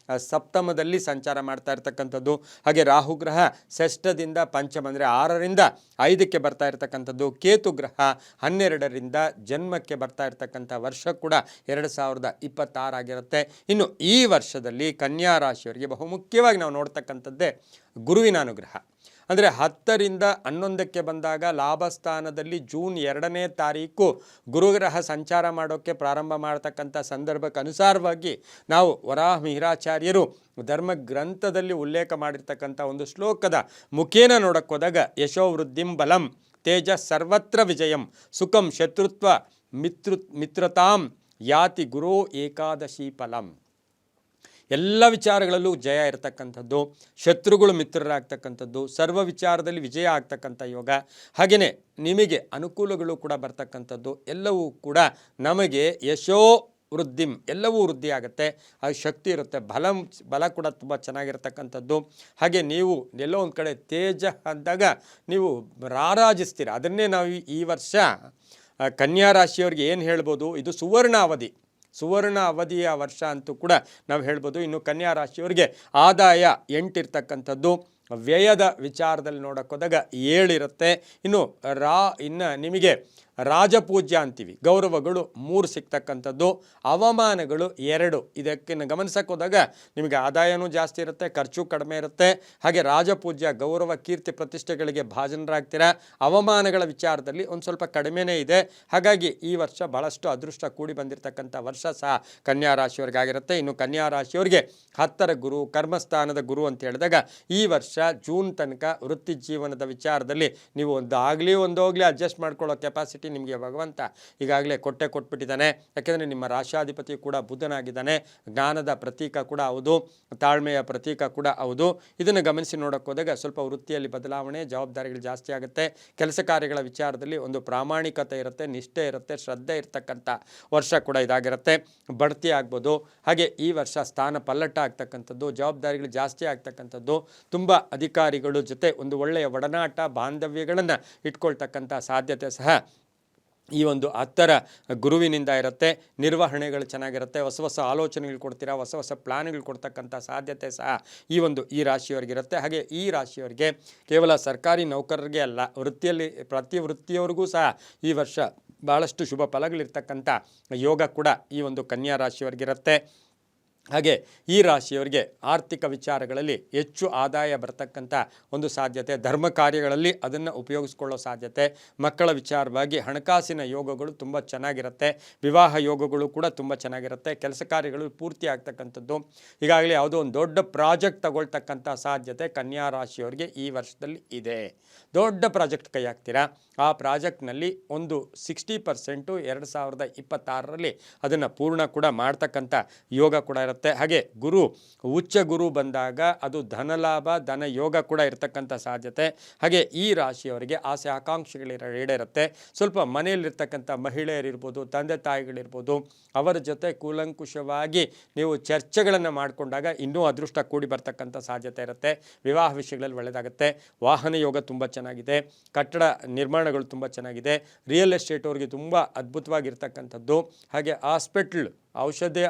[SPEAKER 1] ಸಪ್ತಮದಲ್ಲಿ ಸಂಚಾರ ಮಾಡ್ತಾ ಇರ್ತಕ್ಕಂಥದ್ದು. ಹಾಗೆ ರಾಹು ಗ್ರಹ ಷಷ್ಠದಿಂದ ಪಂಚಮ ಅಂದರೆ 6ರಿಂದ 5ಕ್ಕೆ ಬರ್ತಾ ಇರತಕ್ಕಂಥದ್ದು. ಕೇತು ಗ್ರಹ 12ರಿಂದ ಜನ್ಮಕ್ಕೆ ಬರ್ತಾ ಇರತಕ್ಕಂಥ ವರ್ಷ ಕೂಡ 2026 ಆಗಿರುತ್ತೆ. ಇನ್ನು ಈ ವರ್ಷದಲ್ಲಿ ಕನ್ಯಾ ರಾಶಿಯವರಿಗೆ ಬಹುಮುಖ್ಯವಾಗಿ ನಾವು ನೋಡ್ತಕ್ಕಂಥದ್ದೇ ಗುರುವಿನ ಅನುಗ್ರಹ. ಅಂದರೆ 10ರಿಂದ 11ಕ್ಕೆ ಬಂದಾಗ ಲಾಭಸ್ಥಾನದಲ್ಲಿ ಜೂನ್ 2ನೇ ತಾರೀಕು ಗುರುಗ್ರಹ ಸಂಚಾರ ಮಾಡೋಕ್ಕೆ ಪ್ರಾರಂಭ ಮಾಡತಕ್ಕಂಥ ಸಂದರ್ಭಕ್ಕೆ ಅನುಸಾರವಾಗಿ ನಾವು ವರಾಹ ಮಿಹಿರಾಚಾರ್ಯರು ಧರ್ಮ ಗ್ರಂಥದಲ್ಲಿ ಉಲ್ಲೇಖ ಮಾಡಿರ್ತಕ್ಕಂಥ ಒಂದು ಶ್ಲೋಕದ ಮುಖೇನ ನೋಡಕ್ಕೆ ಹೋದಾಗ ಯಶೋ ವೃದ್ಧಿಂ ಬಲಂ ತೇಜ ಸರ್ವತ್ರ ವಿಜಯಂ ಸುಖಂ ಶತ್ರುತ್ವ ಮಿತ್ರತಾಂ ಯಾತಿ ಗುರೋ ಏಕಾದಶಿ ಫಲಂ. ಎಲ್ಲ ವಿಚಾರಗಳಲ್ಲೂ ಜಯ ಇರತಕ್ಕಂಥದ್ದು, ಶತ್ರುಗಳು ಮಿತ್ರರಾಗ್ತಕ್ಕಂಥದ್ದು, ಸರ್ವ ವಿಚಾರದಲ್ಲಿ ವಿಜಯ ಆಗ್ತಕ್ಕಂಥ ಯೋಗ, ಹಾಗೆಯೇ ನಿಮಗೆ ಅನುಕೂಲಗಳು ಕೂಡ ಬರ್ತಕ್ಕಂಥದ್ದು, ಎಲ್ಲವೂ ಕೂಡ ನಮಗೆ ಯಶೋ ವೃದ್ಧಿಂ ಎಲ್ಲವೂ ವೃದ್ಧಿ ಆಗುತ್ತೆ. ಹಾಗೆ ಶಕ್ತಿ ಇರುತ್ತೆ, ಬಲ ಕೂಡ ತುಂಬ ಚೆನ್ನಾಗಿರ್ತಕ್ಕಂಥದ್ದು. ಹಾಗೆ ನೀವು ಎಲ್ಲೋ ಒಂದು ಕಡೆ ತೇಜ ಅಂದಾಗ ನೀವು ರಾರಾಜಿಸ್ತೀರ. ಅದನ್ನೇ ನಾವು ಈ ವರ್ಷ ಕನ್ಯಾ ರಾಶಿಯವರಿಗೆ ಏನು ಹೇಳ್ಬೋದು, ಇದು ಸುವರ್ಣ ಅವಧಿಯ ವರ್ಷ ಅಂತೂ ಕೂಡ ನಾವು ಹೇಳ್ಬೋದು. ಇನ್ನು ಕನ್ಯಾ ರಾಶಿಯವರಿಗೆ ಆದಾಯ 8 ಇರ್ತಕ್ಕಂಥದ್ದು, ವ್ಯಯದ ವಿಚಾರದಲ್ಲಿ ನೋಡೋಕೆ ಹೋದಾಗ 7 ಇರುತ್ತೆ. ಇನ್ನು ನಿಮಗೆ ರಾಜಪೂಜ್ಯ ಅಂತೀವಿ, ಗೌರವಗಳು 3 ಸಿಗ್ತಕ್ಕಂಥದ್ದು, ಅವಮಾನಗಳು 2. ಇದಕ್ಕೆ ಗಮನಿಸಕ್ಕೆ ಹೋದಾಗ ನಿಮಗೆ ಆದಾಯನೂ ಜಾಸ್ತಿ ಇರುತ್ತೆ, ಖರ್ಚು ಕಡಿಮೆ ಇರುತ್ತೆ. ಹಾಗೆ ರಾಜಪೂಜ್ಯ ಗೌರವ ಕೀರ್ತಿ ಪ್ರತಿಷ್ಠೆಗಳಿಗೆ ಭಾಜನರಾಗ್ತೀರ. ಅವಮಾನಗಳ ವಿಚಾರದಲ್ಲಿ ಒಂದು ಸ್ವಲ್ಪ ಕಡಿಮೆನೇ ಇದೆ. ಹಾಗಾಗಿ ಈ ವರ್ಷ ಭಾಳಷ್ಟು ಅದೃಷ್ಟ ಕೂಡಿ ಬಂದಿರತಕ್ಕಂಥ ವರ್ಷ ಸಹ ಕನ್ಯಾ ರಾಶಿಯವರಿಗಾಗಿರುತ್ತೆ. ಇನ್ನು ಕನ್ಯಾ ರಾಶಿಯವರಿಗೆ 10ರ ಗುರು, ಕರ್ಮಸ್ಥಾನದ ಗುರು ಅಂತ ಹೇಳಿದಾಗ ಈ ವರ್ಷ ಜೂನ್ ತನಕ ವೃತ್ತಿ ಜೀವನದ ವಿಚಾರದಲ್ಲಿ ನೀವು ಒಂದೋಗ್ಲಿ ಅಡ್ಜಸ್ಟ್ ಮಾಡ್ಕೊಳ್ಳೋ ಕೆಪಾಸಿಟಿ ನಿಮಗೆ ಭಗವಂತ ಈಗಾಗಲೇ ಕೊಟ್ಬಿಟ್ಟಿದ್ದಾನೆ. ಯಾಕೆಂದರೆ ನಿಮ್ಮ ರಾಶಾಧಿಪತಿ ಕೂಡ ಬುಧನಾಗಿದ್ದಾನೆ. ಜ್ಞಾನದ ಪ್ರತೀಕ ಕೂಡ ಹೌದು, ತಾಳ್ಮೆಯ ಪ್ರತೀಕ ಕೂಡ ಹೌದು. ಇದನ್ನು ಗಮನಿಸಿ ನೋಡೋಕೆ ಹೋದಾಗ ಸ್ವಲ್ಪ ವೃತ್ತಿಯಲ್ಲಿ ಬದಲಾವಣೆ, ಜವಾಬ್ದಾರಿಗಳು ಜಾಸ್ತಿ ಆಗುತ್ತೆ. ಕೆಲಸ ಕಾರ್ಯಗಳ ವಿಚಾರದಲ್ಲಿ ಒಂದು ಪ್ರಾಮಾಣಿಕತೆ ಇರುತ್ತೆ, ನಿಷ್ಠೆ ಇರುತ್ತೆ, ಶ್ರದ್ಧೆ ಇರ್ತಕ್ಕಂಥ ವರ್ಷ ಕೂಡ ಇದಾಗಿರುತ್ತೆ. ಬಡ್ತಿ ಆಗ್ಬೋದು. ಹಾಗೆ ಈ ವರ್ಷ ಸ್ಥಾನ ಪಲ್ಲಟ ಆಗ್ತಕ್ಕಂಥದ್ದು, ಜವಾಬ್ದಾರಿಗಳು ಜಾಸ್ತಿ ಆಗ್ತಕ್ಕಂಥದ್ದು, ತುಂಬ ಅಧಿಕಾರಿಗಳು ಜೊತೆ ಒಂದು ಒಳ್ಳೆಯ ಒಡನಾಟ ಬಾಂಧವ್ಯಗಳನ್ನು ಇಟ್ಕೊಳ್ತಕ್ಕಂಥ ಸಾಧ್ಯತೆ ಸಹ ಈ ಒಂದು 10ರ ಗುರುವಿನಿಂದ ಇರುತ್ತೆ. ನಿರ್ವಹಣೆಗಳು ಚೆನ್ನಾಗಿರುತ್ತೆ, ಹೊಸ ಆಲೋಚನೆಗಳು ಕೊಡ್ತೀರಾ, ಹೊಸ ಪ್ಲಾನ್ಗಳು ಕೊಡ್ತಕ್ಕಂಥ ಸಾಧ್ಯತೆ ಸಹ ಈ ರಾಶಿಯವರಿಗಿರುತ್ತೆ. ಹಾಗೆ ಈ ರಾಶಿಯವರಿಗೆ ಕೇವಲ ಸರ್ಕಾರಿ ನೌಕರರಿಗೆ ಅಲ್ಲ, ಪ್ರತಿ ವೃತ್ತಿಯವರಿಗೂ ಸಹ ಈ ವರ್ಷ ಭಾಳಷ್ಟು ಶುಭ ಫಲಗಳಿರ್ತಕ್ಕಂಥ ಯೋಗ ಕೂಡ ಈ ಒಂದು ಕನ್ಯಾ ರಾಶಿಯವರಿಗಿರುತ್ತೆ. ಹಾಗೆ ಈ ರಾಶಿಯವರಿಗೆ ಆರ್ಥಿಕ ವಿಚಾರಗಳಲ್ಲಿ ಹೆಚ್ಚು ಆದಾಯ ಬರ್ತಕ್ಕಂಥ ಒಂದು ಸಾಧ್ಯತೆ, ಧರ್ಮ ಕಾರ್ಯಗಳಲ್ಲಿ ಅದನ್ನು ಉಪಯೋಗಿಸ್ಕೊಳ್ಳೋ ಸಾಧ್ಯತೆ, ಮಕ್ಕಳ ವಿಚಾರವಾಗಿ ಹಣಕಾಸಿನ ಯೋಗಗಳು ತುಂಬ ಚೆನ್ನಾಗಿರುತ್ತೆ, ವಿವಾಹ ಯೋಗಗಳು ಕೂಡ ತುಂಬ ಚೆನ್ನಾಗಿರುತ್ತೆ, ಕೆಲಸ ಕಾರ್ಯಗಳು ಪೂರ್ತಿ ಆಗ್ತಕ್ಕಂಥದ್ದು, ಈಗಾಗಲೇ ಯಾವುದೋ ಒಂದು ದೊಡ್ಡ ಪ್ರಾಜೆಕ್ಟ್ ತಗೊಳ್ತಕ್ಕಂಥ ಸಾಧ್ಯತೆ ಕನ್ಯಾ ರಾಶಿಯವರಿಗೆ ಈ ವರ್ಷದಲ್ಲಿ ಇದೆ. ದೊಡ್ಡ ಪ್ರಾಜೆಕ್ಟ್ ಕೈ ಹಾಕ್ತೀರಾ, ಆ ಪ್ರಾಜೆಕ್ಟ್ನಲ್ಲಿ ಒಂದು 60% 2026ರಲ್ಲಿ ಅದನ್ನು ಪೂರ್ಣ ಕೂಡ ಮಾಡ್ತಕ್ಕಂಥ ಯೋಗ ಕೂಡ ಇರುತ್ತೆ. ಹಾಗೆ ಗುರು ಉಚ್ಚ ಗುರು ಬಂದಾಗ ಅದು ಧನಲಾಭ ಧನ ಯೋಗ ಕೂಡ ಇರತಕ್ಕಂಥ ಸಾಧ್ಯತೆ. ಹಾಗೆ ಈ ರಾಶಿಯವರಿಗೆ ಆಸೆ ಆಕಾಂಕ್ಷೆಗಳು ಈಡೇರುತ್ತೆ. ಸ್ವಲ್ಪ ಮನೆಯಲ್ಲಿರ್ತಕ್ಕಂಥ ಮಹಿಳೆಯರಿರ್ಬೋದು, ತಂದೆ ತಾಯಿಗಳಿರ್ಬೋದು, ಅವರ ಜೊತೆ ಕೂಲಂಕುಷವಾಗಿ ನೀವು ಚರ್ಚೆಗಳನ್ನು ಮಾಡಿಕೊಂಡಾಗ ಇನ್ನೂ ಅದೃಷ್ಟ ಕೂಡಿ ಬರ್ತಕ್ಕಂಥ ಸಾಧ್ಯತೆ ಇರುತ್ತೆ. ವಿವಾಹ ವಿಷಯಗಳಲ್ಲಿ ಒಳ್ಳೆಯದಾಗುತ್ತೆ. ವಾಹನ ಯೋಗ ತುಂಬ ಚೆನ್ನಾಗಿದೆ, ಕಟ್ಟಡ ನಿರ್ಮಾಣಗಳು ತುಂಬ ಚೆನ್ನಾಗಿದೆ, ರಿಯಲ್ ಎಸ್ಟೇಟ್ ಅವರಿಗೆ ತುಂಬ ಅದ್ಭುತವಾಗಿರ್ತಕ್ಕಂಥದ್ದು. ಹಾಗೆ ಹಾಸ್ಪಿಟ್ಲ್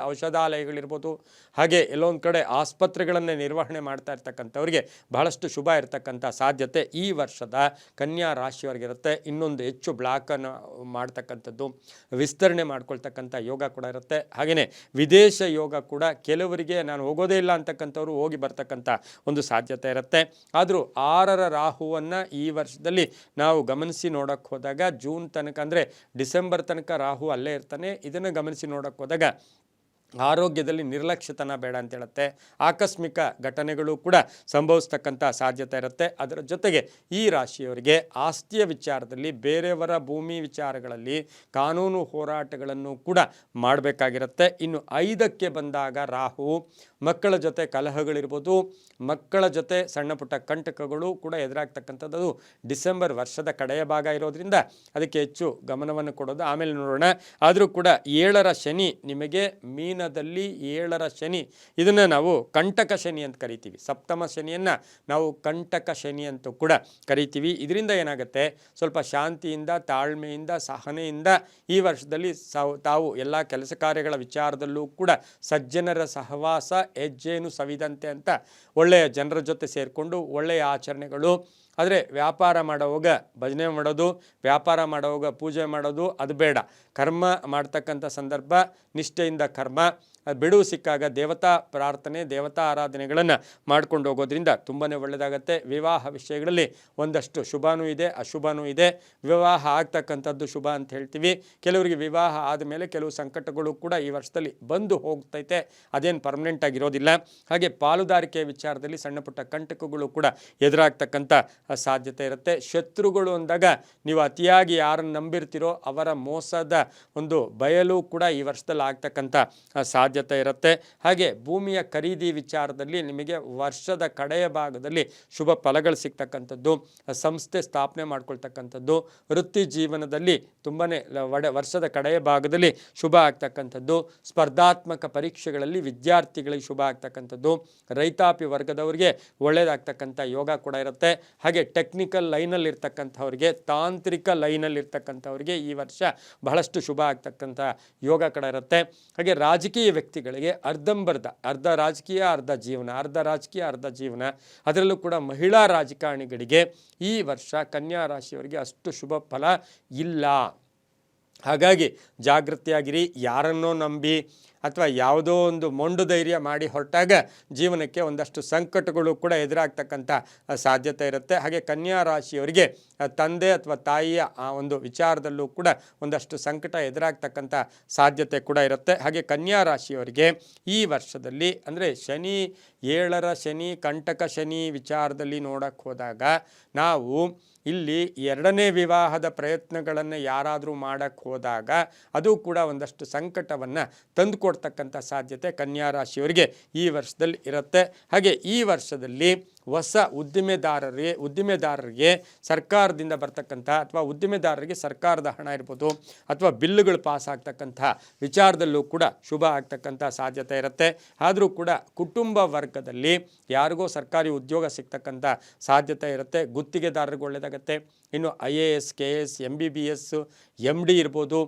[SPEAKER 1] ಔಷಧಾಲಯಗಳಿರ್ಬೋದು, ಹಾಗೆ ಎಲ್ಲೊಂದು ಕಡೆ ಆಸ್ಪತ್ರೆಗಳನ್ನು ನಿರ್ವಹಣೆ ಮಾಡ್ತಾ ಇರ್ತಕ್ಕಂಥವ್ರಿಗೆ ಬಹಳಷ್ಟು ಶುಭ ಇರತಕ್ಕಂಥ ಸಾಧ್ಯತೆ ಈ ವರ್ಷದ ಕನ್ಯಾ ರಾಶಿಯವರಿಗಿರುತ್ತೆ. ಇನ್ನೊಂದು ಹೆಚ್ಚು ಬ್ಲಾಕನ್ನು ಮಾಡ್ತಕ್ಕಂಥದ್ದು, ವಿಸ್ತರಣೆ ಮಾಡ್ಕೊಳ್ತಕ್ಕಂಥ ಯೋಗ ಕೂಡ ಇರುತ್ತೆ. ಹಾಗೆಯೇ ವಿದೇಶ ಯೋಗ ಕೂಡ ಕೆಲವರಿಗೆ ನಾನು ಹೋಗೋದೇ ಇಲ್ಲ ಅಂತಕ್ಕಂಥವ್ರು ಹೋಗಿ ಬರ್ತಕ್ಕಂಥ ಒಂದು ಸಾಧ್ಯತೆ ಇರುತ್ತೆ. ಆದರೂ 6ರ ರಾಹುವನ್ನು ಈ ವರ್ಷದಲ್ಲಿ ನಾವು ಗಮನಿಸಿ ನೋಡೋಕ್ಕೆ ಹೋದಾಗ ಜೂನ್ ತನಕ ಅಂದರೆ ಡಿಸೆಂಬರ್ ತನಕ ರಾಹು ಅಲ್ಲೇ ಇರ್ತಾನೆ. ಇದನ್ನು ಗಮನಿಸಿ ನೋಡೋಕ್ಕೆ ಹೋದಾಗ ಆರೋಗ್ಯದಲ್ಲಿ ನಿರ್ಲಕ್ಷ್ಯತನ ಬೇಡ ಅಂತ ಹೇಳುತ್ತೆ. ಆಕಸ್ಮಿಕ ಘಟನೆಗಳು ಕೂಡ ಸಂಭವಿಸ್ತಕ್ಕಂಥ ಸಾಧ್ಯತೆ ಇರುತ್ತೆ. ಅದರ ಜೊತೆಗೆ ಈ ರಾಶಿಯವರಿಗೆ ಆಸ್ತಿಯ ವಿಚಾರದಲ್ಲಿ ಬೇರೆಯವರ ಭೂಮಿ ವಿಚಾರಗಳಲ್ಲಿ ಕಾನೂನು ಹೋರಾಟಗಳನ್ನು ಕೂಡ ಮಾಡಬೇಕಾಗಿರುತ್ತೆ. ಇನ್ನು 5ಕ್ಕೆ ಬಂದಾಗ ರಾಹು ಮಕ್ಕಳ ಜೊತೆ ಕಲಹಗಳಿರ್ಬೋದು, ಮಕ್ಕಳ ಜೊತೆ ಸಣ್ಣ ಪುಟ್ಟ ಕಂಟಕಗಳು ಕೂಡ ಎದುರಾಗ್ತಕ್ಕಂಥದ್ದು ಡಿಸೆಂಬರ್ ವರ್ಷದ ಕಡೆಯ ಭಾಗ ಇರೋದ್ರಿಂದ ಅದಕ್ಕೆ ಹೆಚ್ಚು ಗಮನವನ್ನು ಕೊಡೋದು ಆಮೇಲೆ ನೋಡೋಣ. ಆದರೂ ಕೂಡ 7ರ ಶನಿ ನಿಮಗೆ ಮೀನದಲ್ಲಿ 7ರ ಶನಿ, ಇದನ್ನು ನಾವು ಕಂಟಕ ಶನಿ ಅಂತ ಕರಿತೀವಿ. ಸಪ್ತಮ ಶನಿಯನ್ನು ನಾವು ಕಂಟಕ ಶನಿ ಅಂತ ಕೂಡ ಕರಿತೀವಿ. ಇದರಿಂದ ಏನಾಗುತ್ತೆ, ಸ್ವಲ್ಪ ಶಾಂತಿಯಿಂದ, ತಾಳ್ಮೆಯಿಂದ, ಸಹನೆಯಿಂದ ಈ ವರ್ಷದಲ್ಲಿ ತಾವು ಎಲ್ಲ ಕೆಲಸ ಕಾರ್ಯಗಳ ವಿಚಾರದಲ್ಲೂ ಕೂಡ ಸಜ್ಜನರ ಸಹವಾಸ ಹೆಜ್ಜೇನು ಸವಿದಂತೆ ಅಂತ ಒಳ್ಳೆಯ ಜನರ ಜೊತೆ ಸೇರಿಕೊಂಡು ಒಳ್ಳೆಯ ಆಚರಣೆಗಳು. ಆದರೆ ವ್ಯಾಪಾರ ಮಾಡೋವಾಗ ಭಜನೆ ಮಾಡೋದು, ವ್ಯಾಪಾರ ಮಾಡೋವಾಗ ಪೂಜೆ ಮಾಡೋದು ಅದು ಬೇಡ. ಕರ್ಮ ಮಾಡ್ತಕ್ಕಂಥ ಸಂದರ್ಭ ನಿಷ್ಠೆಯಿಂದ ಕರ್ಮ, ಬಿಡುವು ಸಿಕ್ಕಾಗ ದೇವತಾ ಪ್ರಾರ್ಥನೆ, ದೇವತಾ ಆರಾಧನೆಗಳನ್ನು ಮಾಡ್ಕೊಂಡು ಹೋಗೋದ್ರಿಂದ ತುಂಬಾ ಒಳ್ಳೆಯದಾಗತ್ತೆ. ವಿವಾಹ ವಿಷಯಗಳಲ್ಲಿ ಒಂದಷ್ಟು ಶುಭನೂ ಇದೆ, ಅಶುಭನೂ ಇದೆ. ವಿವಾಹ ಆಗ್ತಕ್ಕಂಥದ್ದು ಶುಭ ಅಂತ ಹೇಳ್ತೀವಿ. ಕೆಲವರಿಗೆ ವಿವಾಹ ಆದಮೇಲೆ ಕೆಲವು ಸಂಕಟಗಳು ಕೂಡ ಈ ವರ್ಷದಲ್ಲಿ ಬಂದು ಹೋಗ್ತೈತೆ, ಅದೇನು ಪರ್ಮನೆಂಟ್ ಆಗಿರೋದಿಲ್ಲ. ಹಾಗೆ ಪಾಲುದಾರಿಕೆ ವಿಚಾರದಲ್ಲಿ ಸಣ್ಣ ಪುಟ್ಟ ಕಂಟಕಗಳು ಕೂಡ ಎದುರಾಗ್ತಕ್ಕಂಥ ಸಾಧ್ಯತೆ ಇರುತ್ತೆ. ಶತ್ರುಗಳು ಅಂದಾಗ ನೀವು ಅತಿಯಾಗಿ ಯಾರನ್ನು ನಂಬಿರ್ತೀರೋ ಅವರ ಮೋಸದ ಒಂದು ಬಯಲು ಕೂಡ ಈ ವರ್ಷದಲ್ಲಿ ಆಗ್ತಕ್ಕಂಥ ಸಾಧ್ಯತೆ ಇರುತ್ತೆ. ಹಾಗೆ ಭೂಮಿಯ ಖರೀದಿ ವಿಚಾರದಲ್ಲಿ ನಿಮಗೆ ವರ್ಷದ ಕಡೆಯ ಭಾಗದಲ್ಲಿ ಶುಭ ಫಲಗಳು ಸಿಗ್ತಕ್ಕಂಥದ್ದು, ಸಂಸ್ಥೆ ಸ್ಥಾಪನೆ ಮಾಡ್ಕೊಳ್ತಕ್ಕಂಥದ್ದು, ವೃತ್ತಿ ಜೀವನದಲ್ಲಿ ತುಂಬಾ ವರ್ಷದ ಕಡೆಯ ಭಾಗದಲ್ಲಿ ಶುಭ ಆಗ್ತಕ್ಕಂಥದ್ದು, ಸ್ಪರ್ಧಾತ್ಮಕ ಪರೀಕ್ಷೆಗಳಲ್ಲಿ ವಿದ್ಯಾರ್ಥಿಗಳಿಗೆ ಶುಭ ಆಗ್ತಕ್ಕಂಥದ್ದು, ರೈತಾಪಿ ವರ್ಗದವರಿಗೆ ಒಳ್ಳೆಯದಾಗ್ತಕ್ಕಂಥ ಯೋಗ ಕೂಡ ಇರುತ್ತೆ. ಹಾಗೆ ಟೆಕ್ನಿಕಲ್ ಲೈನಲ್ಲಿ ಇರ್ತಕ್ಕಂಥವ್ರಿಗೆ, ತಾಂತ್ರಿಕ ಲೈನಲ್ಲಿ ಇರ್ತಕ್ಕಂಥವ್ರಿಗೆ ಈ ವರ್ಷ ಬಹಳಷ್ಟು ಶುಭ ಆಗ್ತಕ್ಕಂಥ ಯೋಗ ಕೂಡ ಇರುತ್ತೆ. ಹಾಗೆ ರಾಜಕೀಯ ವ್ಯಕ್ತಿಗಳಿಗೆ ಅರ್ಧಂಬರ್ಧ, ಅರ್ಧ ರಾಜಕೀಯ ಅರ್ಧ ಜೀವನ, ಅರ್ಧ ರಾಜಕೀಯ ಅರ್ಧ ಜೀವನ, ಅದರಲ್ಲೂ ಕೂಡ ಮಹಿಳಾ ರಾಜಕಾರಣಿಗಳಿಗೆ ಈ ವರ್ಷ ಕನ್ಯಾ ರಾಶಿಯವರಿಗೆ ಅಷ್ಟು ಶುಭ ಫಲ ಇಲ್ಲ. ಹಾಗಾಗಿ ಜಾಗೃತಿಯಾಗಿರಿ. ಯಾರನ್ನೋ ನಂಬಿ ಅಥವಾ ಯಾವುದೋ ಒಂದು ಮೊಂಡು ಧೈರ್ಯ ಮಾಡಿ ಹೊರಟಾಗ ಜೀವನಕ್ಕೆ ಒಂದಷ್ಟು ಸಂಕಟಗಳು ಕೂಡ ಎದುರಾಗ್ತಕ್ಕಂಥ ಸಾಧ್ಯತೆ ಇರುತ್ತೆ. ಹಾಗೆ ಕನ್ಯಾ ರಾಶಿಯವರಿಗೆ ತಂದೆ ಅಥವಾ ತಾಯಿಯ ಆ ಒಂದು ವಿಚಾರದಲ್ಲೂ ಕೂಡ ಒಂದಷ್ಟು ಸಂಕಟ ಎದುರಾಗ್ತಕ್ಕಂಥ ಸಾಧ್ಯತೆ ಕೂಡ ಇರುತ್ತೆ. ಹಾಗೆ ಕನ್ಯಾ ರಾಶಿಯವರಿಗೆ ಈ ವರ್ಷದಲ್ಲಿ ಅಂದರೆ ಶನಿ 7ರ ಶನಿ, ಕಂಟಕ ಶನಿ ವಿಚಾರದಲ್ಲಿ ನೋಡಕ್ಕೆ ಹೋದಾಗ ನಾವು ಇಲ್ಲಿ 2ನೇ ವಿವಾಹದ ಪ್ರಯತ್ನಗಳನ್ನು ಯಾರಾದರೂ ಮಾಡೋಕ್ಕೆ ಹೋದಾಗ ಅದು ಕೂಡ ಒಂದಷ್ಟು ಸಂಕಟವನ್ನು ತಂದುಕೊಡ್ತಕ್ಕಂಥ ಸಾಧ್ಯತೆ ಕನ್ಯಾ ರಾಶಿಯವರಿಗೆ ಈ ವರ್ಷದಲ್ಲಿ ಇರುತ್ತೆ. ಹಾಗೆ ಈ ವರ್ಷದಲ್ಲಿ ಹೊಸ ಉದ್ದಿಮೆದಾರರಿಗೆ ಸರ್ಕಾರದಿಂದ ಬರ್ತಕ್ಕಂಥ ಅಥವಾ ಉದ್ದಿಮೆದಾರರಿಗೆ ಸರ್ಕಾರದ ಹಣ ಇರ್ಬೋದು ಅಥವಾ ಬಿಲ್ಲುಗಳು ಪಾಸ್ ಆಗ್ತಕ್ಕಂಥ ವಿಚಾರದಲ್ಲೂ ಕೂಡ ಶುಭ ಆಗ್ತಕ್ಕಂಥ ಸಾಧ್ಯತೆ ಇರುತ್ತೆ. ಆದರೂ ಕೂಡ ಕುಟುಂಬ ವರ್ಗದಲ್ಲಿ ಯಾರಿಗೋ ಸರ್ಕಾರಿ ಉದ್ಯೋಗ ಸಿಗ್ತಕ್ಕಂಥ ಸಾಧ್ಯತೆ ಇರುತ್ತೆ. ಗುತ್ತಿಗೆದಾರರಿಗೆ ಒಳ್ಳೆಯದಾಗತ್ತೆ. ಇನ್ನು IAS, KS, MBBS, MD ಇರ್ಬೋದು,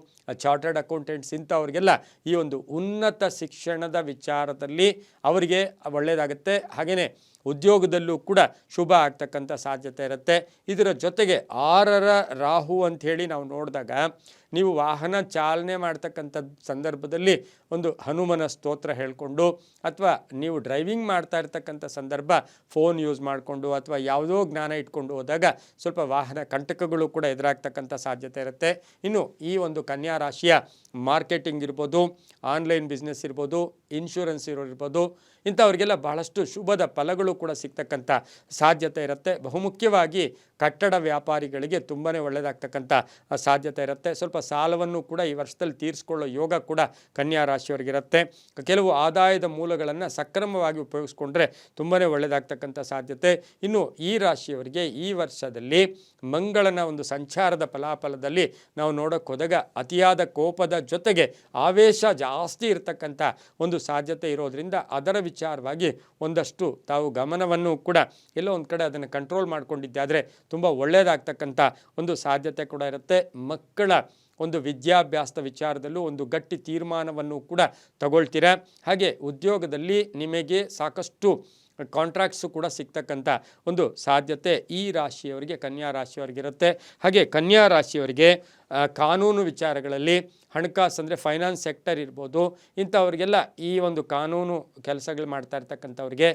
[SPEAKER 1] ಚಾರ್ಟರ್ಡ್ ಅಕೌಂಟೆಂಟ್ಸ್ ಇಂಥವ್ರಿಗೆಲ್ಲ ಈ ಒಂದು ಉನ್ನತ ಶಿಕ್ಷಣದ ವಿಚಾರದಲ್ಲಿ ಅವರಿಗೆ ಒಳ್ಳೆಯದಾಗುತ್ತೆ. ಹಾಗೆಯೇ ಉದ್ಯೋಗದಲ್ಲೂ ಕೂಡ ಶುಭ ಆಗ್ತಕ್ಕಂಥ ಸಾಧ್ಯತೆ ಇರುತ್ತೆ. ಇದರ ಜೊತೆಗೆ 6ರ ರಾಹು ಅಂಥೇಳಿ ನಾವು ನೋಡಿದಾಗ ನೀವು ವಾಹನ ಚಾಲನೆ ಮಾಡ್ತಕ್ಕಂಥ ಸಂದರ್ಭದಲ್ಲಿ ಒಂದು ಹನುಮನ ಸ್ತೋತ್ರ ಹೇಳಿಕೊಂಡು, ಅಥವಾ ನೀವು ಡ್ರೈವಿಂಗ್ ಮಾಡ್ತಾ ಇರ್ತಕ್ಕಂಥ ಸಂದರ್ಭ ಫೋನ್ ಯೂಸ್ ಮಾಡಿಕೊಂಡು ಅಥವಾ ಯಾವುದೋ ಜ್ಞಾನ ಇಟ್ಕೊಂಡು ಹೋದಾಗ ಸ್ವಲ್ಪ ವಾಹನ ಕಂಟಕಗಳು ಕೂಡ ಎದುರಾಗ್ತಕ್ಕಂಥ ಸಾಧ್ಯತೆ ಇರುತ್ತೆ. ಇನ್ನು ಈ ಒಂದು ಕನ್ಯಾ ರಾಶಿಯ ಮಾರ್ಕೆಟಿಂಗ್ ಇರ್ಬೋದು, ಆನ್ಲೈನ್ ಬಿಸ್ನೆಸ್ ಇರ್ಬೋದು, ಇನ್ಶೂರೆನ್ಸ್ ಇರ್ಬೋದು, ಇಂಥವ್ರಿಗೆಲ್ಲ ಬಹಳಷ್ಟು ಶುಭದ ಫಲಗಳು ಕೂಡ ಸಿಗ್ತಕ್ಕಂಥ ಸಾಧ್ಯತೆ ಇರುತ್ತೆ. ಬಹುಮುಖ್ಯವಾಗಿ ಕಟ್ಟಡ ವ್ಯಾಪಾರಿಗಳಿಗೆ ತುಂಬಾ ಒಳ್ಳೆಯದಾಗ್ತಕ್ಕಂಥ ಸಾಧ್ಯತೆ ಇರುತ್ತೆ. ಸ್ವಲ್ಪ ಸಾಲವನ್ನು ಕೂಡ ಈ ವರ್ಷದಲ್ಲಿ ತೀರಿಸ್ಕೊಳ್ಳೋ ಯೋಗ ಕೂಡ ಕನ್ಯಾ ರಾಶಿಯವರಿಗಿರುತ್ತೆ. ಕೆಲವು ಆದಾಯದ ಮೂಲಗಳನ್ನು ಸಕ್ರಮವಾಗಿ ಉಪಯೋಗಿಸ್ಕೊಂಡ್ರೆ ತುಂಬಾ ಒಳ್ಳೆಯದಾಗ್ತಕ್ಕಂಥ ಸಾಧ್ಯತೆ. ಇನ್ನು ಈ ರಾಶಿಯವರಿಗೆ ಈ ವರ್ಷದಲ್ಲಿ ಮಂಗಳನ ಒಂದು ಸಂಚಾರದ ಫಲಾಫಲದಲ್ಲಿ ನಾವು ನೋಡೋಕ್ಕೆ ಹೋದಾಗ ಅತಿಯಾದ ಕೋಪದ ಜೊತೆಗೆ ಆವೇಶ ಜಾಸ್ತಿ ಇರತಕ್ಕಂಥ ಒಂದು ಸಾಧ್ಯತೆ ಇರೋದ್ರಿಂದ ಅದರ ವಿಚಾರವಾಗಿ ಒಂದಷ್ಟು ತಾವು ಗಮನವನ್ನು ಕೂಡ ಎಲ್ಲೋ ಒಂದು ಕಡೆ ಅದನ್ನು ಕಂಟ್ರೋಲ್ ಮಾಡ್ಕೊಂಡಿದ್ದಾದರೆ ತುಂಬ ಒಳ್ಳೆಯದಾಗ್ತಕ್ಕಂಥ ಒಂದು ಸಾಧ್ಯತೆ ಕೂಡ ಇರುತ್ತೆ. ಮಕ್ಕಳ ಒಂದು ವಿದ್ಯಾಭ್ಯಾಸದ ವಿಚಾರದಲ್ಲೂ ಒಂದು ಗಟ್ಟಿ ತೀರ್ಮಾನವನ್ನು ಕೂಡ ತಗೊಳ್ತೀರಾ. ಹಾಗೆ ಉದ್ಯೋಗದಲ್ಲಿ ನಿಮಗೆ ಸಾಕಷ್ಟು ಕಾಂಟ್ರಾಕ್ಟ್ಸು ಕೂಡ ಸಿಗ್ತಕ್ಕಂಥ ಒಂದು ಸಾಧ್ಯತೆ ಈ ರಾಶಿಯವರಿಗೆ, ಕನ್ಯಾ ರಾಶಿಯವರಿಗಿರುತ್ತೆ. ಹಾಗೆ ಕನ್ಯಾ ರಾಶಿಯವರಿಗೆ ಕಾನೂನು ವಿಚಾರಗಳಲ್ಲಿ, ಹಣಕಾಸು ಅಂದರೆ ಫೈನಾನ್ಸ್ ಸೆಕ್ಟರ್ ಇರ್ಬೋದು, ಇಂಥವ್ರಿಗೆಲ್ಲ ಈ ಒಂದು ಕಾನೂನು ಕೆಲಸಗಳು ಮಾಡ್ತಾ ಇರ್ತಕ್ಕಂಥವ್ರಿಗೆ,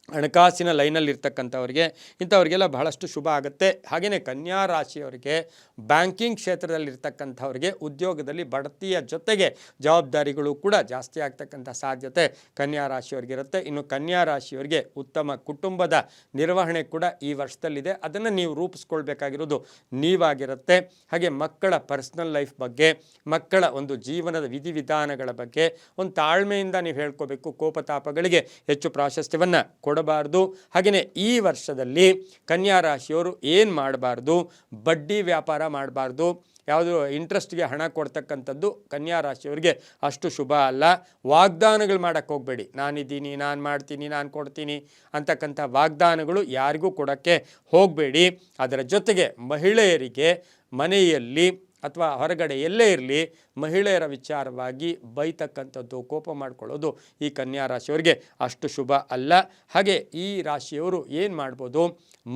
[SPEAKER 1] ಹಣಕಾಸಿನ ಲೈನಲ್ಲಿ ಇರ್ತಕ್ಕಂಥವ್ರಿಗೆ, ಇಂಥವ್ರಿಗೆಲ್ಲ ಬಹಳಷ್ಟು ಶುಭ ಆಗುತ್ತೆ. ಹಾಗೆಯೇ ಕನ್ಯಾ ರಾಶಿಯವರಿಗೆ ಬ್ಯಾಂಕಿಂಗ್ ಕ್ಷೇತ್ರದಲ್ಲಿರ್ತಕ್ಕಂಥವ್ರಿಗೆ ಉದ್ಯೋಗದಲ್ಲಿ ಬಡ್ತಿಯ ಜೊತೆಗೆ ಜವಾಬ್ದಾರಿಗಳು ಕೂಡ ಜಾಸ್ತಿ ಆಗ್ತಕ್ಕಂಥ ಸಾಧ್ಯತೆ ಕನ್ಯಾ ರಾಶಿಯವರಿಗಿರುತ್ತೆ. ಇನ್ನು ಕನ್ಯಾ ರಾಶಿಯವರಿಗೆ ಉತ್ತಮ ಕುಟುಂಬದ ನಿರ್ವಹಣೆ ಕೂಡ ಈ ವರ್ಷದಲ್ಲಿದೆ. ಅದನ್ನು ನೀವು ರೂಪಿಸ್ಕೊಳ್ಬೇಕಾಗಿರೋದು ನೀವಾಗಿರುತ್ತೆ. ಹಾಗೆ ಮಕ್ಕಳ ಪರ್ಸ್ನಲ್ ಲೈಫ್ ಬಗ್ಗೆ, ಮಕ್ಕಳ ಒಂದು ಜೀವನದ ವಿಧಿವಿಧಾನಗಳ ಬಗ್ಗೆ ಒಂದು ತಾಳ್ಮೆಯಿಂದ ನೀವು ಹೇಳ್ಕೋಬೇಕು. ಕೋಪತಾಪಗಳಿಗೆ ಹೆಚ್ಚು ಪ್ರಾಶಸ್ತ್ಯವನ್ನು ಕೊಡಬಾರ್ದು. ಹಾಗೆಯೇ ಈ ವರ್ಷದಲ್ಲಿ ಕನ್ಯಾ ರಾಶಿಯವರು ಏನು ಮಾಡಬಾರ್ದು, ಬಡ್ಡಿ ವ್ಯಾಪಾರ ಮಾಡಬಾರ್ದು. ಯಾವುದು ಇಂಟ್ರೆಸ್ಟ್ಗೆ ಹಣ ಕೊಡ್ತಕ್ಕಂಥದ್ದು ಕನ್ಯಾ ರಾಶಿಯವರಿಗೆ ಅಷ್ಟು ಶುಭ ಅಲ್ಲ. ವಾಗ್ದಾನಗಳು ಮಾಡೋಕ್ಕೆ ಹೋಗಬೇಡಿ. ನಾನಿದ್ದೀನಿ, ನಾನು ಮಾಡ್ತೀನಿ, ನಾನು ಕೊಡ್ತೀನಿ ಅಂತಕ್ಕಂಥ ವಾಗ್ದಾನಗಳು ಯಾರಿಗೂ ಕೊಡೋಕ್ಕೆ ಹೋಗಬೇಡಿ. ಅದರ ಜೊತೆಗೆ ಮಹಿಳೆಯರಿಗೆ ಮನೆಯಲ್ಲಿ ಅಥವಾ ಹೊರಗಡೆ ಎಲ್ಲೇ ಇರಲಿ ಮಹಿಳೆಯರ ವಿಚಾರವಾಗಿ ಬೈತಕ್ಕಂಥದ್ದು, ಕೋಪ ಮಾಡ್ಕೊಳ್ಳೋದು ಈ ಕನ್ಯಾ ರಾಶಿಯವರಿಗೆ ಅಷ್ಟು ಶುಭ ಅಲ್ಲ. ಹಾಗೆ ಈ ರಾಶಿಯವರು ಏನು ಮಾಡ್ಬೋದು,